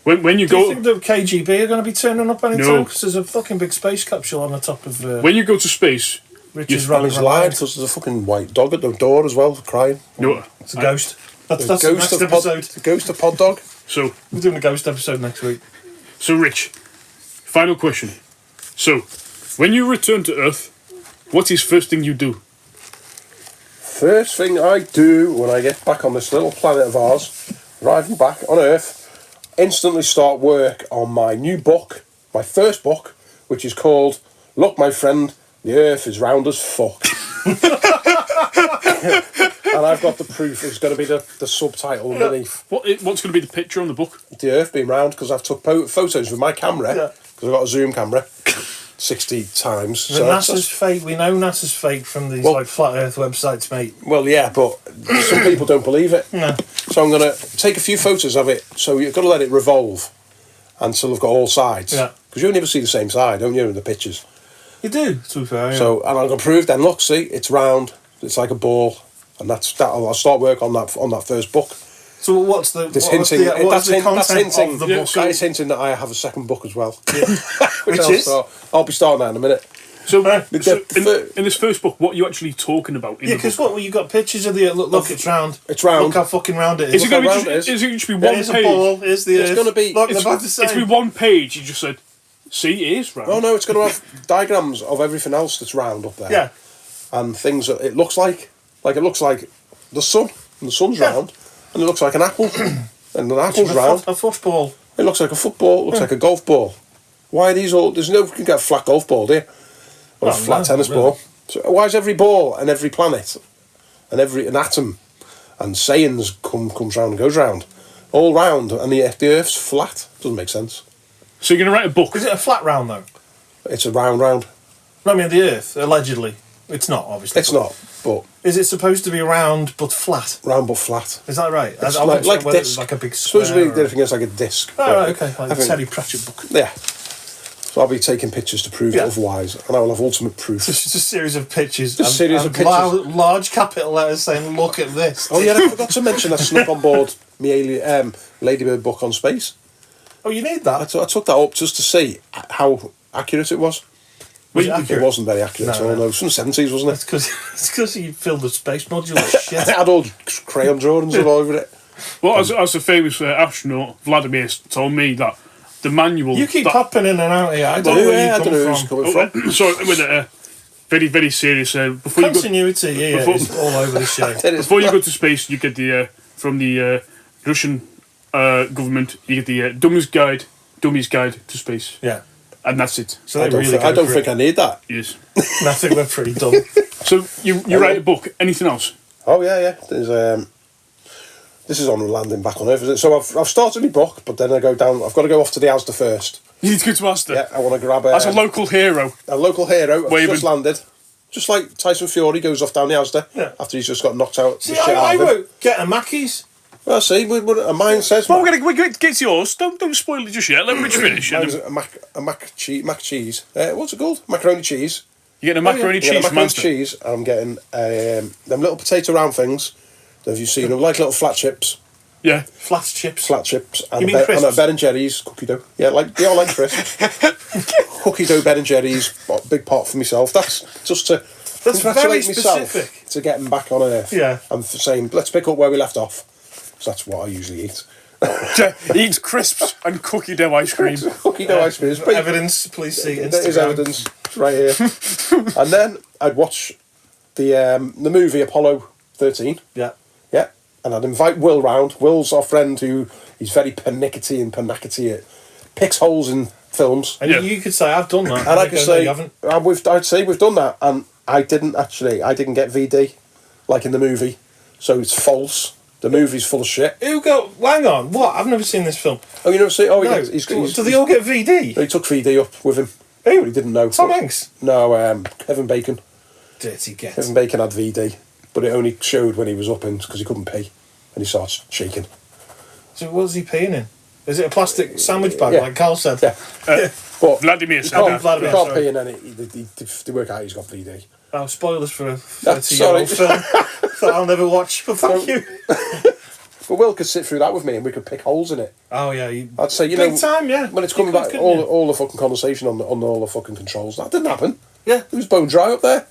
When you Do you go think the KGB are going to be turning up anytime? No. Because there's a fucking big space capsule on the top of when you go to space, Rich's And running he's lied because there's a fucking white dog at the door as well, crying. no. It's a ghost. That's The the next of episode. the ghost of Pod Dog. So We're doing a ghost episode next week. Rich, final question. So, when you return to Earth, what is first thing you do? First thing I do when I get back on this little planet of ours, arriving back on Earth, instantly start work on my new book, my first book, which is called Look, My Friend, the Earth is Round as Fuck. And I've got the proof. It's going to be the subtitle underneath. What's going to be the picture on the book? The Earth being round, because I've took photos with my camera, because I've got a zoom camera, 60 times. The NASA's fake. We know NASA's fake from these like flat Earth websites, mate. Well, yeah, but some people don't believe it. No. So I'm going to take a few photos of it. So you've got to let it revolve until I've got all sides. Yeah. Because you never see the same side, don't you, in the pictures? You do, to be fair. Yeah. So, and I'm going to prove then, look, see, it's round, it's like a ball. And that's that. I'll start work on that first book. So what's the This what's hinting, the, what's the that's content hinting, of the book? that is hinting that I have a second book as well. Which is? I'll be starting that in a minute. So, The- in this first book, what are you actually talking about in Yeah, the because book? what? Well, you got pictures of the look. It's round. It's round. Look how fucking round it is. Is it going to how be round it just, is it just be one Here's a page? ball. Here's the It's Earth. gonna be- Look, it's- they're about the same. It's be one page. You just said, see, it is round. Oh no, it's going to have diagrams of everything else that's round up there. Yeah. And things that it looks like it looks like the sun, and the sun's round, and it looks like an apple, and the apple's round. A football. It looks like a football, it looks like a golf ball. Why are these all? There's no, you can get a flat golf ball, do you? Or a Well, flat no, tennis really. ball. So why is every ball and every planet and an atom and sayings comes round and goes round, all round, and the Earth's flat? Doesn't make sense. So you're going to write a book. Is it a flat round though? It's a round. No, I mean the Earth. Allegedly, it's not. Obviously, It's not, but Is it supposed to be round but flat? round but flat. Is that right? It's I wasn't like sure whether it was disc. like a big square. Supposedly, or- the thing is like a disc. Oh, right, okay, I like a think- Terry Pratchett book. Yeah. So I'll be taking pictures to prove Yeah. otherwise, and I will have ultimate proof. It's just a series of pictures. Just a series of pictures. Large capital letters saying, "Look at this." Oh yeah, I forgot to mention I snuck on board my Ladybird book on space. Oh, you need that. I took that up just to see how accurate it was. Was it It accurate? wasn't very accurate at all. No. No, it's from the 70s, wasn't It's it? because you filled the space module with shit. It had all crayon drawings all over it. Well, as a famous astronaut, Vladimir told me that the manual... You keep that, popping in and out here. I don't know where I you don't know who's come from. coming from. So, with a very, very serious... before you go, Continuity, yeah, before- is all over the show. before you go to space, you get the from the Russian government, you get the Dummy's Guide to Space. Yeah. And that's it. So I they don't, really think, I go don't for think it. I need that. Yes. I think we're pretty dumb. So you write a book. Anything else? Oh yeah. There's this is on landing back on Earth, isn't it? So I've started my book, but then I go down. I've got to go off to the Asda first. You need to go to Asda. Yeah, I want to grab As a local hero. a local hero. I've Waving. just landed. Just like Tyson Fury goes off down the Asda after he's just got knocked out. See, I wrote get a Mackey's. Well, see, mine says. Well, we're gonna get to yours. Don't spoil it just yet. Let Rich finish. Mine's a mac cheese. What's it called? Macaroni cheese. You're getting a macaroni cheese, macaroni cheese. I'm getting them little potato round things. Have you seen them? Like little flat chips. Yeah. Flat chips. Flat chips. And You mean crisps? and a Ben and Jerry's cookie dough. Yeah, like crisps. Cookie dough, Ben and Jerry's. Big pot for myself. That's just to That's very congratulate myself specific. to getting back on earth. Yeah. And for saying, let's pick up where we left off. So that's what I usually eat. He eats crisps and cookie dough ice cream. Cookie dough ice cream. Evidence, please see Instagram. There is evidence. It's right here. And then I'd watch the movie Apollo 13. Yeah. Yeah. And I'd invite Will round. Will's our friend who he's very pernickety and pernickety. Picks holes in films. And you could say, I've done that. And I could say, you haven't. I'd say we've done that. And I didn't get VD, like in the movie. So it's false. The movie's full of shit. Hang on, what? I've never seen this film. Oh, you never see? Oh, No. Do they all get VD? He took VD up with him. Who? He didn't know. Tom Hanks? No, Kevin Bacon. Dirty get. Kevin Bacon had VD, but it only showed when he was up in because he couldn't pee, and he starts shaking. So what's he peeing in? Is it a plastic sandwich bag, Yeah. like Carl said? Yeah. But Vladimir he said can't, that. Vladimir, he can't sorry. pee, and then they work out he's got VD. Oh, spoilers for a That's 30-year-old sorry. film that I'll never watch, but thank you. But Will could sit through that with me, and we could pick holes in it. Oh, yeah. I'd say, Big time, yeah. when it's coming You back, could, all the fucking conversation on all the fucking controls. That didn't happen. Yeah. It was bone dry up there.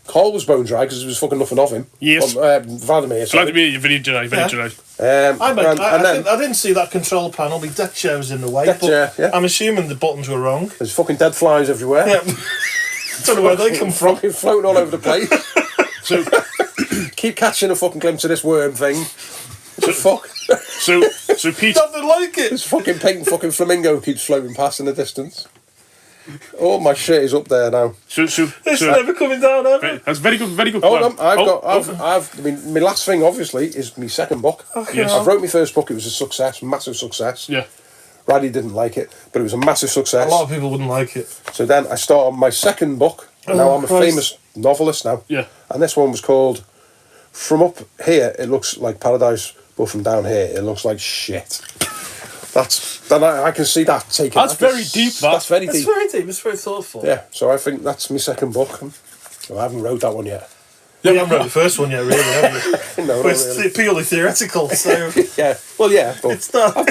Carl was bone dry because there was fucking nothing of him. Yes. Vladimir. Sorry. Vladimir, you're very dry, very dry. I didn't see that control panel. My deck chair was in the way. Deck but chair, yeah. I'm assuming the buttons were wrong. There's fucking dead flies everywhere. Yeah. Don't know where they come from. Fucking floating all over the place. So, Keep catching a fucking glimpse of this worm thing. What the fuck? so Pete, Nothing like it. This fucking pink fucking flamingo keeps floating past in the distance. Oh, my shit is up there now. It's never coming down ever. That's very good. Hold plan. on, I mean, my last thing obviously is my second book. Yes. I wrote my first book. It was a success, massive success. Yeah. Raddy didn't like it, but it was a massive success. A lot of people wouldn't like it. So then I start on my second book. Now I'm a Christ. famous novelist now. Yeah. And this one was called From Up Here It Looks Like Paradise, but from down here it looks like shit. Then I can see that taking. That's very deep, that. That's very It's deep. very deep. It's very thoughtful. Yeah. So I think that's my second book. Well, I haven't wrote that one yet. You haven't wrote the first one yet, really, have you? No, But not it's really. purely theoretical, so... Yeah. Well, yeah. But It's not- I've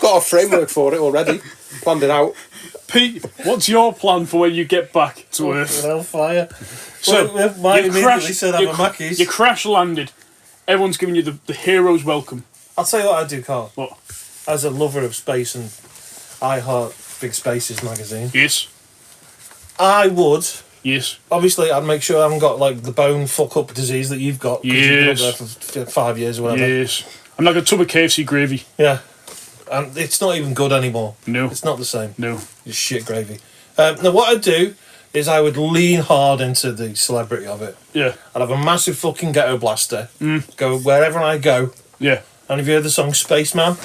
got a framework for it already. Planned it out. Pete, what's your plan for when you get back to Earth? Hellfire. So, Well, Mike you immediately said I'm you a Mackey's. You crash landed. Everyone's giving you the hero's welcome. I'll tell you what I do, Carl. What? As a lover of space and I Heart Big Spaces magazine, Yes. I would... Yes. Obviously, I'd make sure I haven't got, like, the bone fuck-up disease that you've got. 'Cause you've been up Yes. there for 5 years or whatever. Yes. I'm like a tub of KFC gravy. Yeah. And it's not even good anymore. No. It's not the same. No. It's shit gravy. Now, what I'd do is I would lean hard into the celebrity of it. Yeah. I'd have a massive fucking ghetto blaster. Go wherever I go. Yeah. And have you heard the song Spaceman?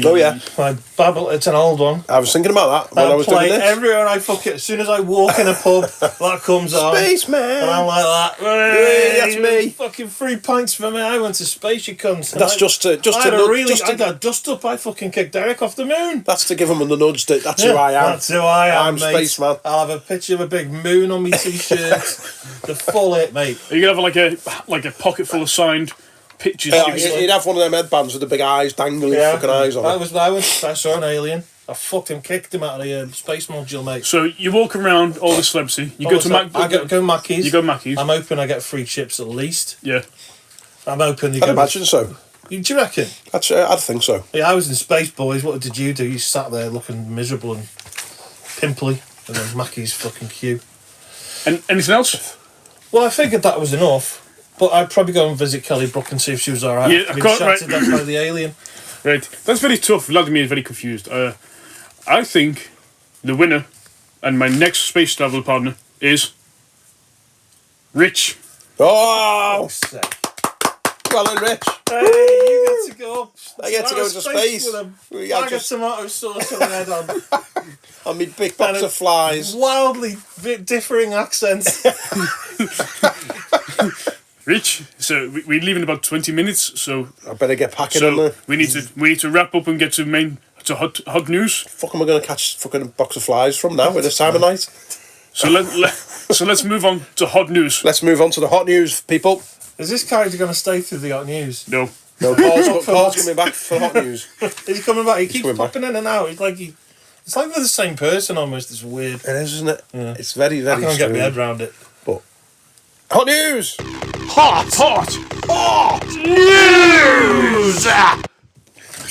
Oh yeah. I babble. It's an old one. I was thinking about that when I was play doing this. everywhere I fuck it. As soon as I walk in a pub, that comes on. Spaceman. And I'm like that. Yeah, that's me. Fucking 3 pints for me. I went to space, you cunts. And That's just to I got dust up. I fucking kicked Derek off the moon. That's to give him the nudge that that's who I am. That's who I am, I'm mate. Spaceman. I'll have a picture of a big moon on my t-shirt. The full it, mate. Are you gonna have like a pocket full of signed pictures? Yeah, he'd have one of them headbands with the big eyes, dangling fucking eyes on it. I saw an alien. I fucking kicked him out of the space module, mate. So you walk around all the celebrity. You go to Mac. I go Mackey's. You go Mackey's. I'm hoping I get free chips at least. Yeah. I'm hoping they I'd go. imagine so. Do you reckon? I'd think so. Yeah, I was in Space Boys. What did you do? You sat there looking miserable and pimply, and then Mackey's fucking queue. And anything else? Well, I figured that was enough, but I'd probably go and visit Kelly Brook and see if she was alright. Yeah, I've of course, been right. shouted at by the alien. Right. That's very tough. Vladimir is very confused. I think the winner and my next space travel partner is Rich. Oh! Sick. Well then, Rich. Hey, you get to go up. I get to go into space. With a Yeah, bag of tomato sauce on the head on. On my big box of flies. Wildly differing accents. Rich, so we leave in about 20 minutes, so I better get packing on so there. we need to wrap up and get to hot news. Fuck am I going to catch fucking box of flies from now at this time of night? So let's move on to hot news. Let's move on to the hot news, people. Is this character going to stay through the hot news? No. No, Paul's coming back for hot news. Is he coming back? He keeps coming popping in and out. It's like they're the same person almost. It's weird. It is, isn't it? Yeah. It's very, very I can't get my head strange. around it. But hot news! Hot News!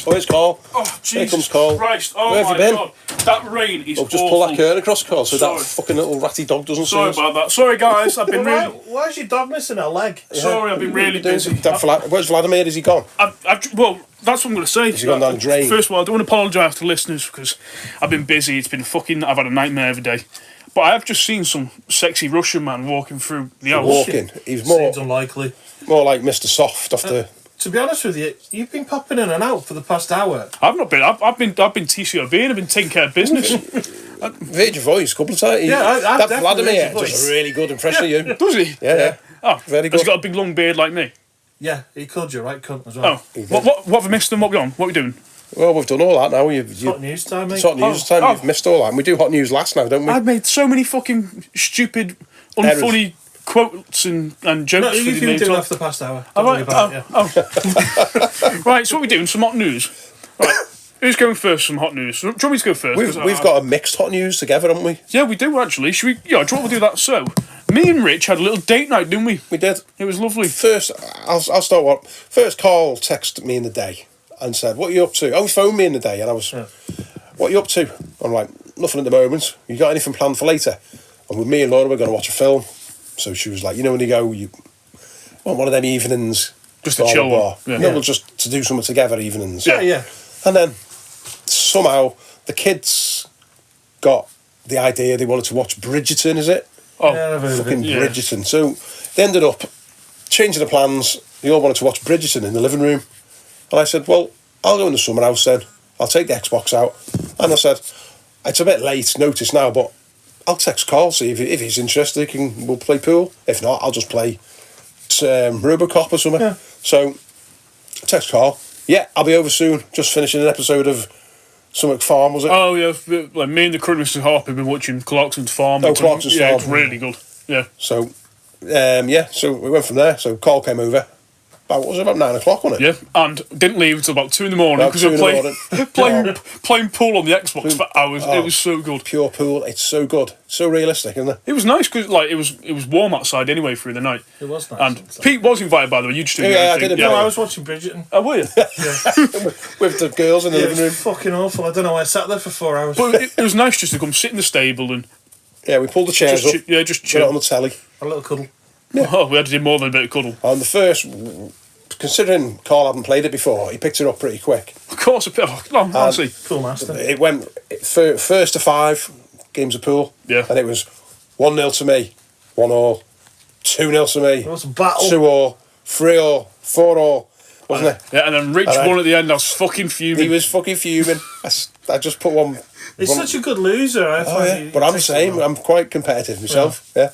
Oh, it's Carl. Oh, Here Jesus comes Carl. Christ. Oh, Where have my you been? God. That rain is Oh, just awful. pull that curtain across, Carl, so Sorry. that fucking little ratty dog doesn't Sorry see us. about that. Sorry, guys. I've been really... Why's your dog missing a leg? Sorry, I've been really busy. Where's Vladimir? Is he gone? Well, that's what I'm going to say. Has he gone down the drain? First of all, I don't want to apologise to listeners because I've been busy. It's been I've had a nightmare every day. But I have just seen some sexy Russian man walking through the house. Walking. He's more Seems unlikely. like Mr. Soft after. To be honest with you, you've been popping in and out for the past hour. I've not been. I've been TCOB and I've been taking care of business. Heard your voice a couple of times. Yeah, I've that definitely Vladimir heard your does voice. a really good impression of you. Does he? Yeah. Oh, Very Has good. he got a big long beard like me? Yeah, he called you right cunt as Oh, well. what have I missed and what we on? What are we doing? Well, we've done all that now. Hot news time, mate. It's hot news time. Oh. You've missed all that. And we do hot news last now, don't we? I've made so many fucking stupid, unfunny quotes and jokes No, for you've the been name doing talk. that for the past hour. Oh, Don't worry right. about it, yeah. Right, so what are we doing? Some hot news. Right, who's going first? Some hot news. Do you want me to go first? We've got a mixed hot news together, haven't we? Yeah, we do actually. Should we? Yeah, do you want to do that? So, me and Rich had a little date night, didn't we? We did. It was lovely. First, I'll start what. First, Carl texted me in the day and said, "What are you up to?" Oh, he phoned me in the day, and I was, "What are you up to?" I'm like, "Nothing at the moment. You got anything planned for later?" And with me and Laura, we're going to watch a film. So she was like, "You know, when you go, you want one of them evenings, Just a chill one. Yeah. Yeah. No, just to do something together evenings." Yeah. And then somehow the kids got the idea they wanted to watch Bridgerton. Is it? Oh, Yeah, I've heard of Fucking it. Yeah. Bridgerton. So they ended up changing the plans. They all wanted to watch Bridgerton in the living room. And I said, "Well, I'll go in the summer house then. I'll take the Xbox out." And I said, "It's a bit late notice now, but I'll text Carl, see if he's interested. We'll play pool. If not, I'll just play Robocop or something." Yeah. So I text Carl. "Yeah, I'll be over soon. Just finishing an episode of Summock Farm, was it?" Oh yeah, like me and the current Mr. Harp have been watching Clarkson's Farm. Oh, Clarkson's yeah, Farm. it's really good. Yeah. So, so we went from there. So Carl came over. What was it, about 9 o'clock, wasn't it? Yeah, and didn't leave until about 2 in the morning About because 2 we in were the playing pool on the Xbox for hours. Oh. It was so good. Pure pool. It's so good. So realistic, isn't it? It was nice because like it was warm outside anyway through the night. It was nice. And Pete was invited, by the way. You just didn't. Yeah, do I anything. did No, invite I was watching Bridgerton. Oh, were you? With the girls in the Yeah, it living room. was fucking awful. I don't know why I sat there for 4 hours. But it was nice just to come sit in the stable and Yeah, we pulled the chairs just up. just Put it on chill. the telly. A little cuddle. Oh, we had to do more than a bit of cuddle. On the first, considering Carl hadn't played it before, he picked it up pretty quick. Of course, honestly. Cool master. It went first to 5 games of pool. Yeah. And it was 1-0 to me, 1-1, 2-0 to me, It was a battle. 2-2, 3-2, 4-2, wasn't it? Yeah, and then Rich And won at the end. I was fucking fuming. He was fucking fuming. I just put one. He's such a good loser. I Oh, find yeah. he But I'm the takes same. it well. I'm quite competitive myself. Yeah.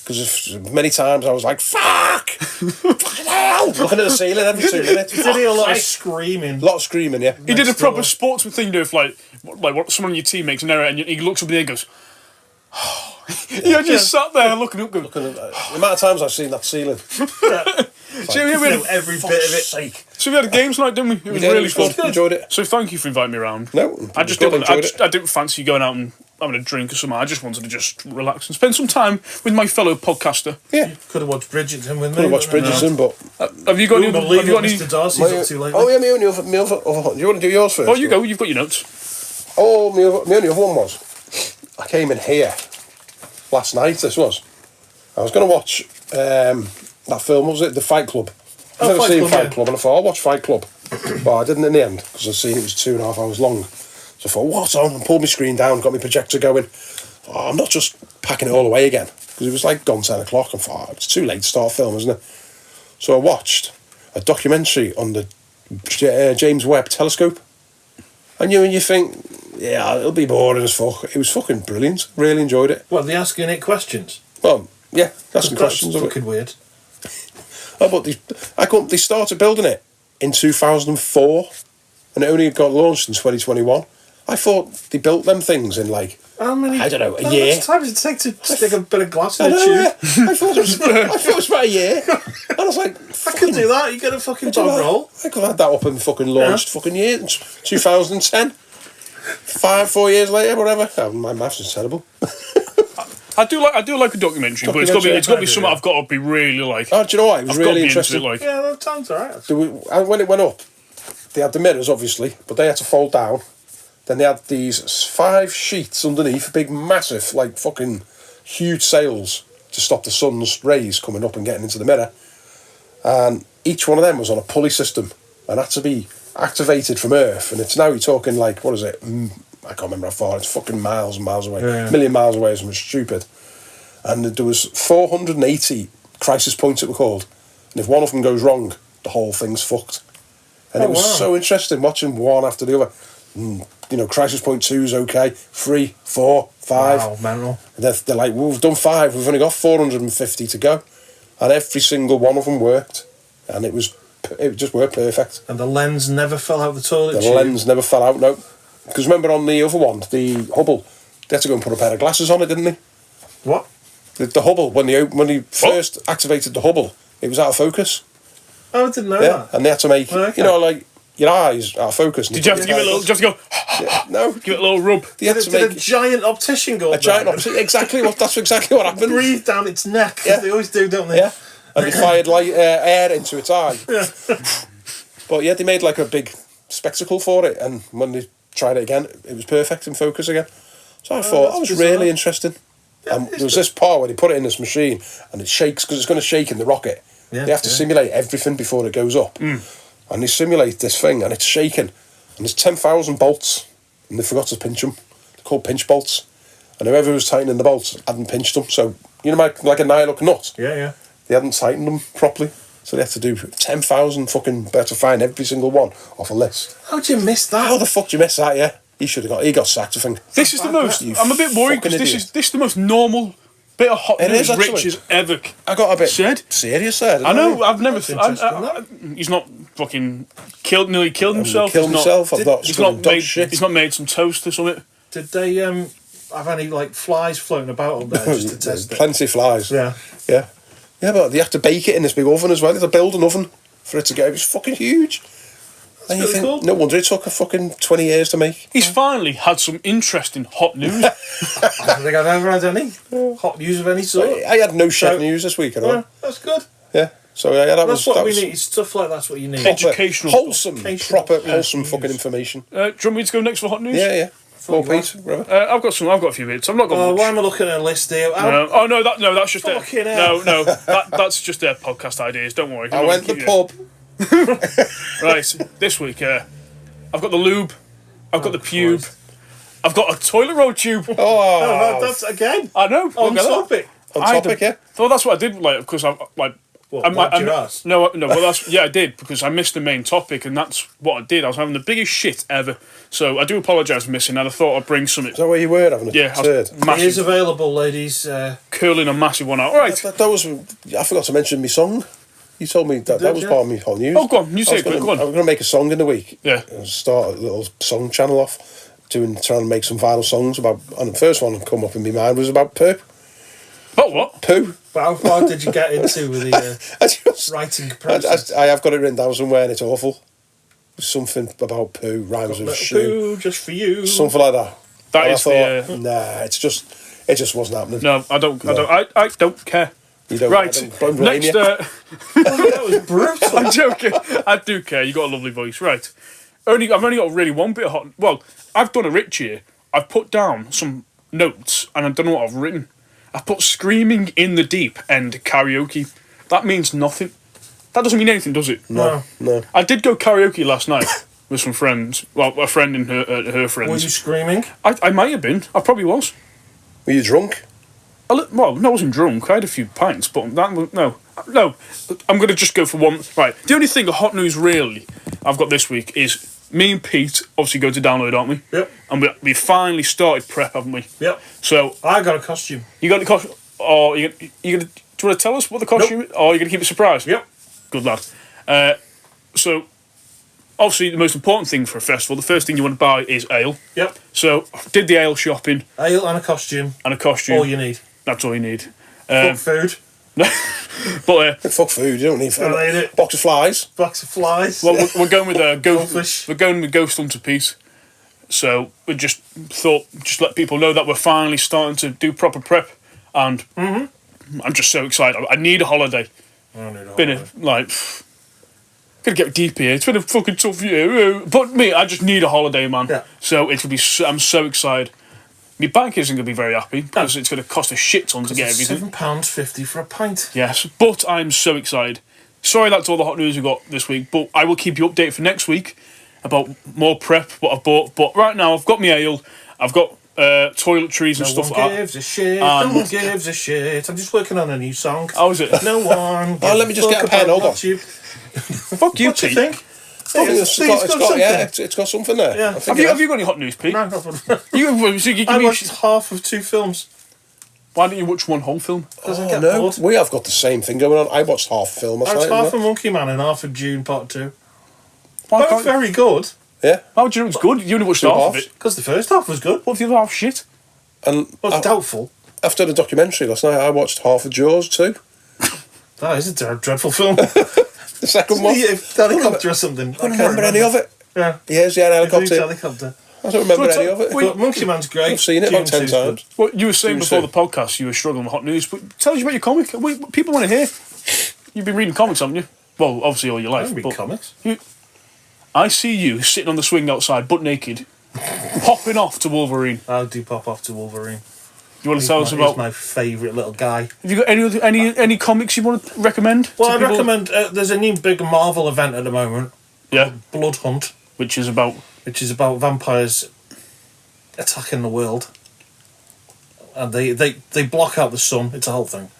Because many times I was like, "Fuck! Fucking hell!" Looking at the ceiling every 2 minutes. Did he a lot of Fuck's screaming? sake. Lot of screaming, yeah. He did a Next proper door. sportsman thing, though, if like what someone on your team makes an error and he looks up in the air and goes, yeah, just sat there looking up, going, The amount of times I've seen that ceiling. so we Know had, every bit of it. Sake. so we had a games night, didn't we? It was Yeah, really it was fun. good. Enjoyed it. So thank you for inviting me around. No, I just good, didn't. enjoyed it. I didn't fancy going out and having a drink or something. I just wanted to just relax and spend some time with my fellow podcaster. Yeah. Could have watched Bridgerton with me. Could have watched Bridgerton, but. Have you got any? Wouldn't Have believe you got what any? Mr. Darcy's up to lately. Oh, yeah, my only other. Do you want to do yours first? Oh, you go. You've got your notes. Oh, my only other one was, I came in here last night, this was. I was going to watch that film, what was it? The Fight Club. I've never Fight seen Club, Fight yeah. Club, and I thought, I'll watch Fight Club. But I didn't in the end, because I'd seen it was 2.5 hours long. So I thought, what's on? And pulled my screen down, got my projector going. Oh, I'm not just packing it all away again. Because it was like gone 10 o'clock. I thought, it's too late to start a film, isn't it? So I watched. a documentary on the James Webb Telescope, and you think, yeah, it'll be boring as fuck. It was fucking brilliant. Really enjoyed it. What, they asking it questions? Well, yeah, asking questions of it. Fucking weird. Oh, but they started building it in 2004, and it only got launched in 2021. I thought they built them things in like, how many? I don't know, a how year. How much time does it take to stick a bit of glass in a I tube? know, I thought it was about a year. And I was like, I could do that. You get a fucking dog roll. I could have had that up and fucking launched fucking year in 2010. 4 years later, whatever. Oh, my maths is terrible. I do like a documentary, but it's got to be something I've got to be really like. Oh, do you know what? It was really interesting. Like. Yeah, that sounds alright. And when it went up, they had the mirrors, obviously, but they had to fold down. Then they had these 5 sheets underneath, big, massive, like fucking huge sails to stop the sun's rays coming up and getting into the mirror. And each one of them was on a pulley system and had to be activated from Earth. And it's now you're talking like, what is it? I can't remember how far. It's fucking miles and miles away. Yeah. A million miles away, something stupid. And there was 480 crisis points, it were called. And if one of them goes wrong, the whole thing's fucked. And it was so interesting watching one after the other. You know, crisis point 2 is okay. 3, 4, 5. Wow, mental. And they're like, well, we've done 5. We've only got 450 to go. And every single one of them worked. And it just worked perfect. And the lens never fell out the toilet tube? The lens never fell out, no. Because remember on the other one, the Hubble, they had to go and put a pair of glasses on it, didn't they? What? The Hubble, when they first activated the Hubble, it was out of focus. Oh, I didn't know that. And they had to make, you know, like, your eyes out of focus. Did you have to give it a little, just go, no. Give it a little rub? They had to Did make a giant optician go a giant optician, that's exactly what happened. Breathe down its neck, Yeah. they always do, don't they? Yeah. And they fired air into its eye. Yeah. But yeah, they made like a big spectacle for it, and when they tried it again, it was perfect in focus again. So I thought that was really interesting. And there was this part where they put it in this machine, and it shakes because it's going to shake in the rocket. Yeah, they have to simulate everything before it goes up. And they simulate this thing, and it's shaking. And there's 10,000 bolts, and they forgot to pinch them. They're called pinch bolts. And whoever was tightening the bolts hadn't pinched them. So, you know, like a nylock nut? Yeah. They hadn't tightened them properly. So they had to do 10,000 fucking, better find every single one off a list. How'd you miss that? How the fuck did you miss that, yeah? He got sacked, I think. This is the most, I'm a bit worried because this is the most normal bit of hot news Rich has ever I got a bit said. serious there. I know, I? I've never, he's not fucking nearly killed himself. Killed himself, He's not made some toast or something. Did they have any like flies floating about on there just to test it? Plenty of flies. Yeah. Yeah, but they have to bake it in this big oven as well. They have to build an oven for it to go. It was fucking huge. And you think, cool. No wonder it took a fucking 20 years to make. He's finally had some interesting hot news. I don't think I've ever had any hot news of any sort. I had no shit news this week at all. Yeah, that's good. Yeah. So yeah, That's what we need. Stuff like that's what you need. Educational. Wholesome, proper, wholesome fucking information. Do you want me to go next for hot news? Yeah. More Pete, I've got a few bits. I'm not going. Why am I looking at a list here? That's just Fucking hell. that's just their podcast ideas. Don't worry. I went to the pub. Right, this week I've got the lube, I've got the pube, I've got a toilet roll tube. Oh, that's again. I know. On topic. On topic, yeah. Well, that's what I did. Like, because I like. Your ass? No. Well, I did because I missed the main topic, and that's what I did. I was having the biggest shit ever. So I do apologise for missing, and I thought I'd bring something. Is that where you were having a turd? It is available, ladies. Curling a massive one out. All right. That was. I forgot to mention my song. You told me that was part of my whole news. Oh, go on. You say it. Go on. I'm going to make a song in the week. Yeah. Start a little song channel off, trying to make some viral songs about. And the first one that come up in my mind was about poo. Oh, what? Poo. But how far did you get into with the writing process? I have got it written down somewhere, and it's awful. Something about poo rhymes with shoe. Poo just for you. Something like that. That is the. Nah, it just wasn't happening. No, I don't. I don't care. You don't. Right. Don't blame Next. you. That was brutal. I'm joking. I do care. You got a lovely voice, right? I've only got really one bit of hot. Well, I've done a Rich here. I've put down some notes, and I don't know what I've written. I put screaming in the deep end karaoke. That means nothing. That doesn't mean anything, does it? No. I did go karaoke last night with some friends. Well, a friend and her friends. Were you screaming? I might have been. I probably was. Were you drunk? Well, no, I wasn't drunk. I had a few pints, but that was... No. I'm going to just go for one... Right, the only thing of hot news, really, I've got this week is... Me and Pete obviously go to download, aren't we? Yep. And we finally started prep, haven't we? Yep. So... I got a costume. You got the costume... Or you gonna, do you want to tell us what the costume is? Or are you going to keep it a surprise? Yep. Good lad. So, obviously, the most important thing for a festival, the first thing you want to buy is ale. Yep. So, did the ale shopping. Ale and a costume. And a costume. All you need. That's all you need. Fuck food. But Fuck food, you don't need food. Don't need it. Box of flies. Box of flies. well, we're going with Goldfish. We're going with Ghost Hunter Pete. So we just thought, just let people know that we're finally starting to do proper prep, and I'm just so excited. I need a holiday. I need a Been holiday. Gonna get deep here. It's been a fucking tough year, but I just need a holiday, man. Yeah. So it will be. I'm so excited. My bank isn't going to be very happy because it's going to cost a shit ton to get everything. £7.50 for a pint. Yes, but I'm so excited. Sorry, that's all the hot news we got this week, but I will keep you updated for next week about more prep, what I've bought. But right now, I've got my ale, I've got toiletries and stuff No like one that. gives a shit. No one gives a shit. I'm just working on a new song. How is it? No one. let me just get a pen, hold on. Fuck you, What do you Pete. think? It's got something there. Yeah. I think Have you got any hot news, Pete? No, You I watched half of 2 films. Why don't you watch one whole film? Because I Oh, get no, bored. we have got the same thing going on. I watched half film last I watched night. half of Monkey Man and half of June Part 2. Why Both can't you? very good. Yeah. How do you know it's good? You only watched Two half of halves. it. Because the first half was good. What if the other half shit? And Well, it's doubtful. after the documentary last night, I watched half of Jaws too. That is a dreadful film. The second one. Helicopter or something. I don't remember any of it. Yeah. Yes, yeah, Helicopter. helicopter. I don't remember any of it. But Monkey Man's great. I've seen it about 10 times. Well, you were saying June before 2. the podcast you were struggling with hot news, but tell us about your comic. People want to hear. You've been reading comics, haven't you? Well, obviously all your I life. don't read but comics. I see you sitting on the swing outside, butt naked, popping off to Wolverine. I do pop off to Wolverine. You want to tell us He's about? my favourite little guy. Have you got any comics you want to recommend? Well, to I'd people? recommend. There's a new big Marvel event at the moment, Yeah, Blood Hunt, which is about. which is about vampires attacking the world, and they block out the sun. It's a whole thing.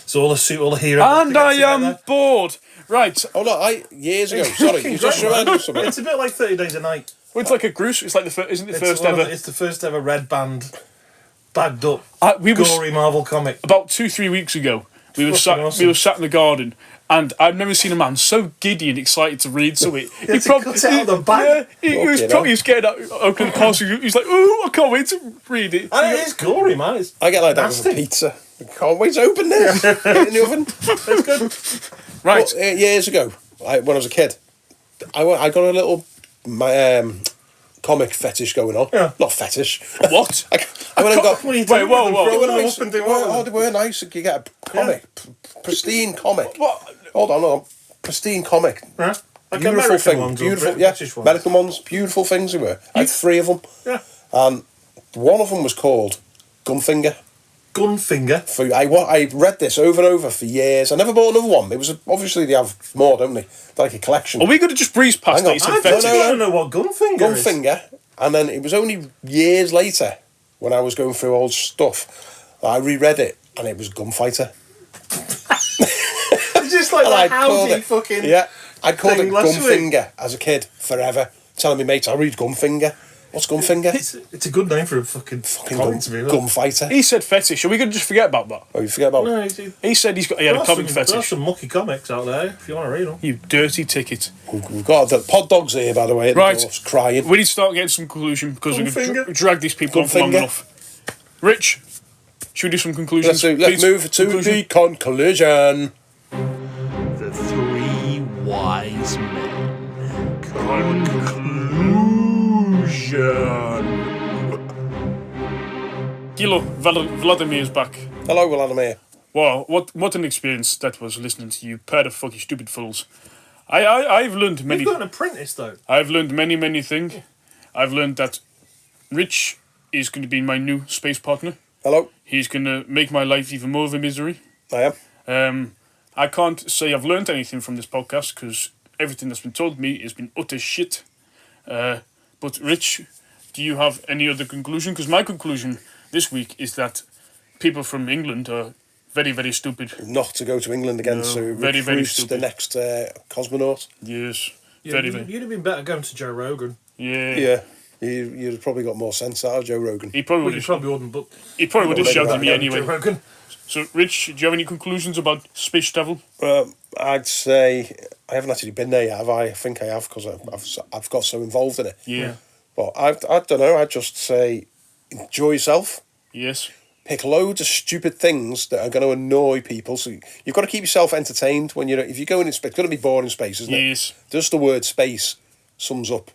So all the heroes. And I am bored. Right, Oh no, years ago. Sorry, you just reminded me of something. It's a bit like 30 Days a Night. well, it's like a gruesome. It's like isn't it the first one of ever? It's the first ever red band, bagged up, We were gory Marvel comic. about 2-3 weeks ago. We were Fucking awesome. We were sat in the garden, and I've never seen a man so giddy and excited to read something. He cut it out of the bag. Yeah, he was Fucking probably hell. scared out opening the parcel. He's like, "Oh, I can't wait to read it." And it is gory, man. It's I get like that with a nasty. pizza. I can't wait to open this. Get it in the oven. It's good. Right, But, years ago, when I was a kid, I got a little comic fetish going on. Yeah. Not fetish. what? I went and got. What are you Wait, doing whoa, with them? whoa. They Throwing were them nice. up and doing Oh, what? they were nice. You get a comic, pristine comic. What? Hold on, pristine comic. Yeah. Like Beautiful American thing, ones or beautiful, yeah. British ones. American ones, beautiful things they were. I had 3 of them, Yeah. and one of them was called Gunfinger. Gunfinger. I read this over and over for years. I never bought another one. It was obviously they have more, don't they? They're like a collection. Are we going to just breeze past Hang that? on. You I said don't fetish. want to know what Gunfinger is. Gunfinger, and then it was only years later when I was going through old stuff that I reread it, and it was Gunfighter. It's just like And that I'd called howdy it, fucking... yeah, I'd called it thing last week. Gunfinger as a kid forever. Telling me mates, I read Gunfinger. What's Gunfinger? It's a good name for a fucking comic to be honest. Gunfighter. He said fetish. Are we going to just forget about that? Oh, you forget about No, He said he had a comic There's fetish. some mucky comics out there if you want to read them. You dirty ticket. We've got the pod dogs here, by the way. At Right. the doors, crying. We need to start getting some conclusion because we're going Gunfinger. to drag these people on for long Gunfinger. enough. Rich, should we do some conclusions? Let's Please? move to the conclusion. The Three Wise Men. Kilo, Vladimir is back. Hello, Vladimir. Wow, what an experience that was listening to you, pair of fucking stupid fools. I've learned many. You've got an apprentice though. I've learned many things. I've learned that Rich is going to be my new space partner. Hello. He's going to make my life even more of a misery. I am. I can't say I've learned anything from this podcast because everything that's been told me has been utter shit. But Rich, do you have any other conclusion? Because my conclusion this week is that people from England are very, very stupid. Not to go to England again, No, so very, very recruit stupid. the next cosmonaut. Yes. Yeah, Very, very. you'd have been better going to Joe Rogan. Yeah. Yeah, you'd have probably got more sense out of Joe Rogan. He probably Well, would you have. probably wouldn't, but He probably would have maybe shouted not, at me yeah, anyway. Joe Rogan. So, Rich, do you have any conclusions about space travel? I'd say I haven't actually been there yet, have I? I think I have because I've got so involved in it. Yeah. But I don't know. I'd just say enjoy yourself. Yes. Pick loads of stupid things that are going to annoy people. So you've got to keep yourself entertained when you're. If you go in space, it's going to be boring space, isn't it? Yes. Just the word space sums up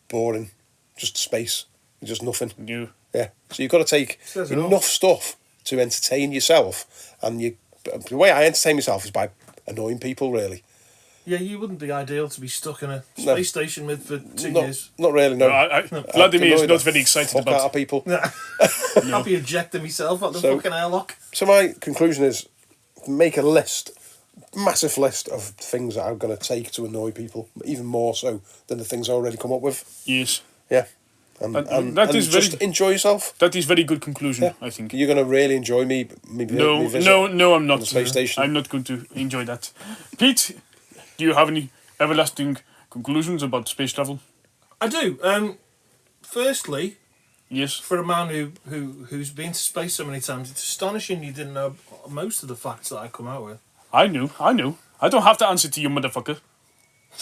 boring. Just space. Just nothing. No. Yeah. So you've got to take Says it all. enough stuff to entertain yourself, and the way I entertain myself is by annoying people. Really. Yeah, you wouldn't be ideal to be stuck in a No. space station with for 2 Not, years. not really. No. Vladimir is Annoyed not the very excited fuck out about. of people. I'll be ejecting myself at the So- fucking airlock. So my conclusion is, make a list, massive list of things that I'm going to take to annoy people, even more so than the things I already come up with. Yes. Yeah, and that is just very- enjoy yourself. That is very good conclusion, Yeah. I think. You're going to really enjoy me No, visit no, I'm on not. the space station. I'm not going to enjoy that. Pete, do you have any everlasting conclusions about space travel? I do. Firstly, Yes. for a man who's been to space so many times, it's astonishing you didn't know most of the facts that I come out with. I knew. I don't have to answer to you, motherfucker.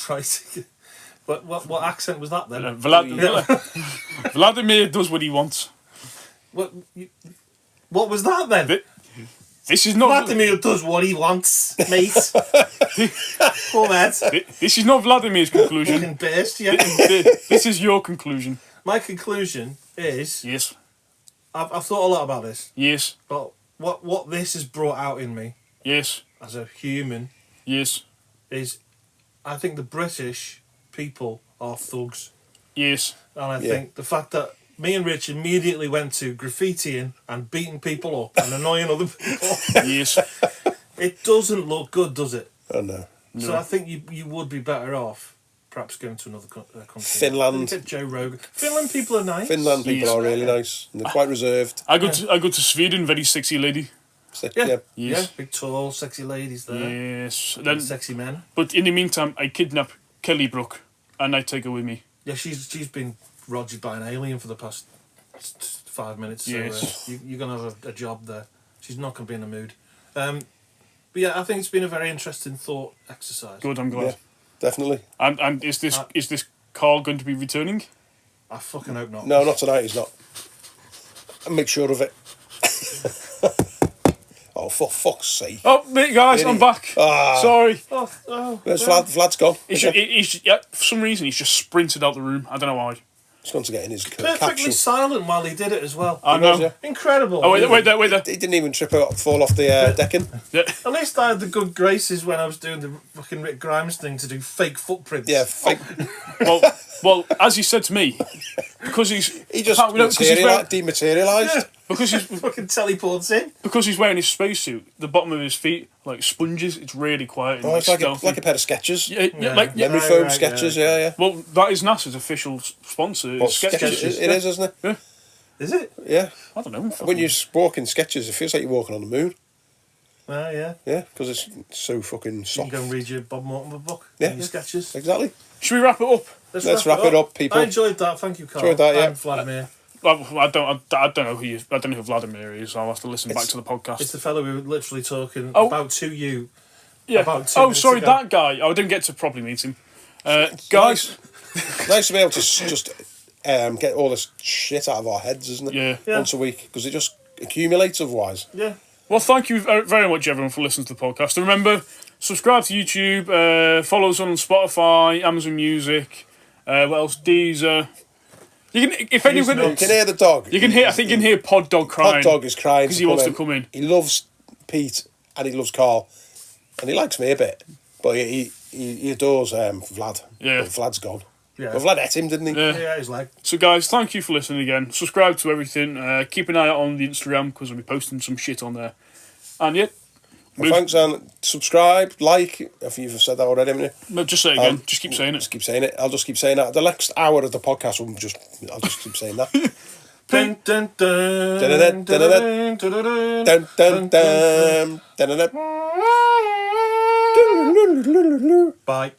Right. But what accent was that then? Vladimir does what he wants. What was that then? This is not. Vladimir does what he wants, mate. Poor mate. This is not Vladimir's conclusion. Fucking burst, yeah. This is your conclusion. My conclusion is, Yes. I've thought a lot about this, Yes. but what this has brought out in me Yes. as a human Yes. is, I think the British people are thugs. Yes. And I Yeah. think the fact that me and Rich immediately went to graffitiing and beating people up and annoying other people, Yes. it doesn't look good, does it? Oh no. So I think you would be better off perhaps going to another country. Finland. Get Joe Rogan. Finland people are nice. Finland people Yes. are really nice, and they're quite reserved. I go to Sweden. Very sexy lady. So, Yeah. yeah. Yeah, Yes. big tall, sexy ladies there. Yes. And Then, sexy men. but in the meantime, I kidnap Kelly Brook and I take her with me. Yeah, she's been rogered by an alien for the past 5 minutes. So Yes. you're going to have a job there. She's not going to be in the mood. But yeah, I think it's been a very interesting thought exercise. Good. I'm glad. Yeah, definitely. And is this Carl going to be returning? I fucking hope not. No, not tonight. He's not. Make sure of it. Oh, for fuck's sake! Oh, mate, guys, I'm back. Sorry. Oh, Where's Vlad? Vlad's gone. Yeah, for some reason, he's just sprinted out the room. I don't know why. He's gone to get in his perfectly capsule. silent while he did it as well. I He was, know. yeah. Incredible. Oh, wait there. He didn't even fall off the decking. Yeah. At least I had the good graces when I was doing the fucking Rick Grimes thing to do fake footprints. Yeah, fake. Well, as he said to me, because he's He just because he's wearing, dematerialised. because he's Fucking teleports in. because he's wearing his spacesuit. The bottom of his feet like sponges. It's really quiet. And Oh, it's like stealthy. a pair of sketches. yeah, Memory Right, foam right, sketches. yeah. Yeah. Well, that is NASA's official sponsor. Well, Sketches. sketches. It is, isn't it? Is it? Yeah. I don't know. When you walk in sketches, it feels like you're walking on the moon. Ah, yeah. Yeah, because it's so fucking You can soft. go and read your Bob Mortimer book. Yeah. And your sketches. Exactly. Should we wrap it up? Let's wrap it up, people. I enjoyed that. Thank you, Carl. Enjoyed that, yeah. And Vladimir. I don't know who Vladimir is. I'll have to listen back to the podcast. It's the fellow we were literally talking Oh. about to you. Yeah. about 2 Oh, minutes sorry, ago. that guy. I didn't get to properly meet him. Guys. Nice to be able to just get all this shit out of our heads, isn't it? Yeah. Yeah. Once a week, because it just accumulates otherwise. Yeah. Well, thank you very much, everyone, for listening to the podcast. And remember, subscribe to YouTube, follow us on Spotify, Amazon Music, what else? Deezer. You can, if anyone, You can hear the dog. you can hear. I think you can hear Pod Dog crying. Hot dog is crying because he wants to come in. He loves Pete and he loves Carl, and he likes me a bit, but he adores Vlad. Yeah. But Vlad's gone. Yeah. Well, Vlad ate him, didn't he? Yeah. Yeah, he's like, So, guys, thank you for listening again. Subscribe to everything. Keep an eye out on the Instagram because I'll be posting some shit on there. And yeah, Well, thanks, and subscribe, like, if you've said that already, haven't you? no, just say it again. Just keep saying it. Just keep saying it. I'll just keep saying that. The next hour of the podcast, I'll just keep saying that. Dun, dun, dun, Dun, dun, dun, dun, Dun, dun, dun, dun, dun. Bye.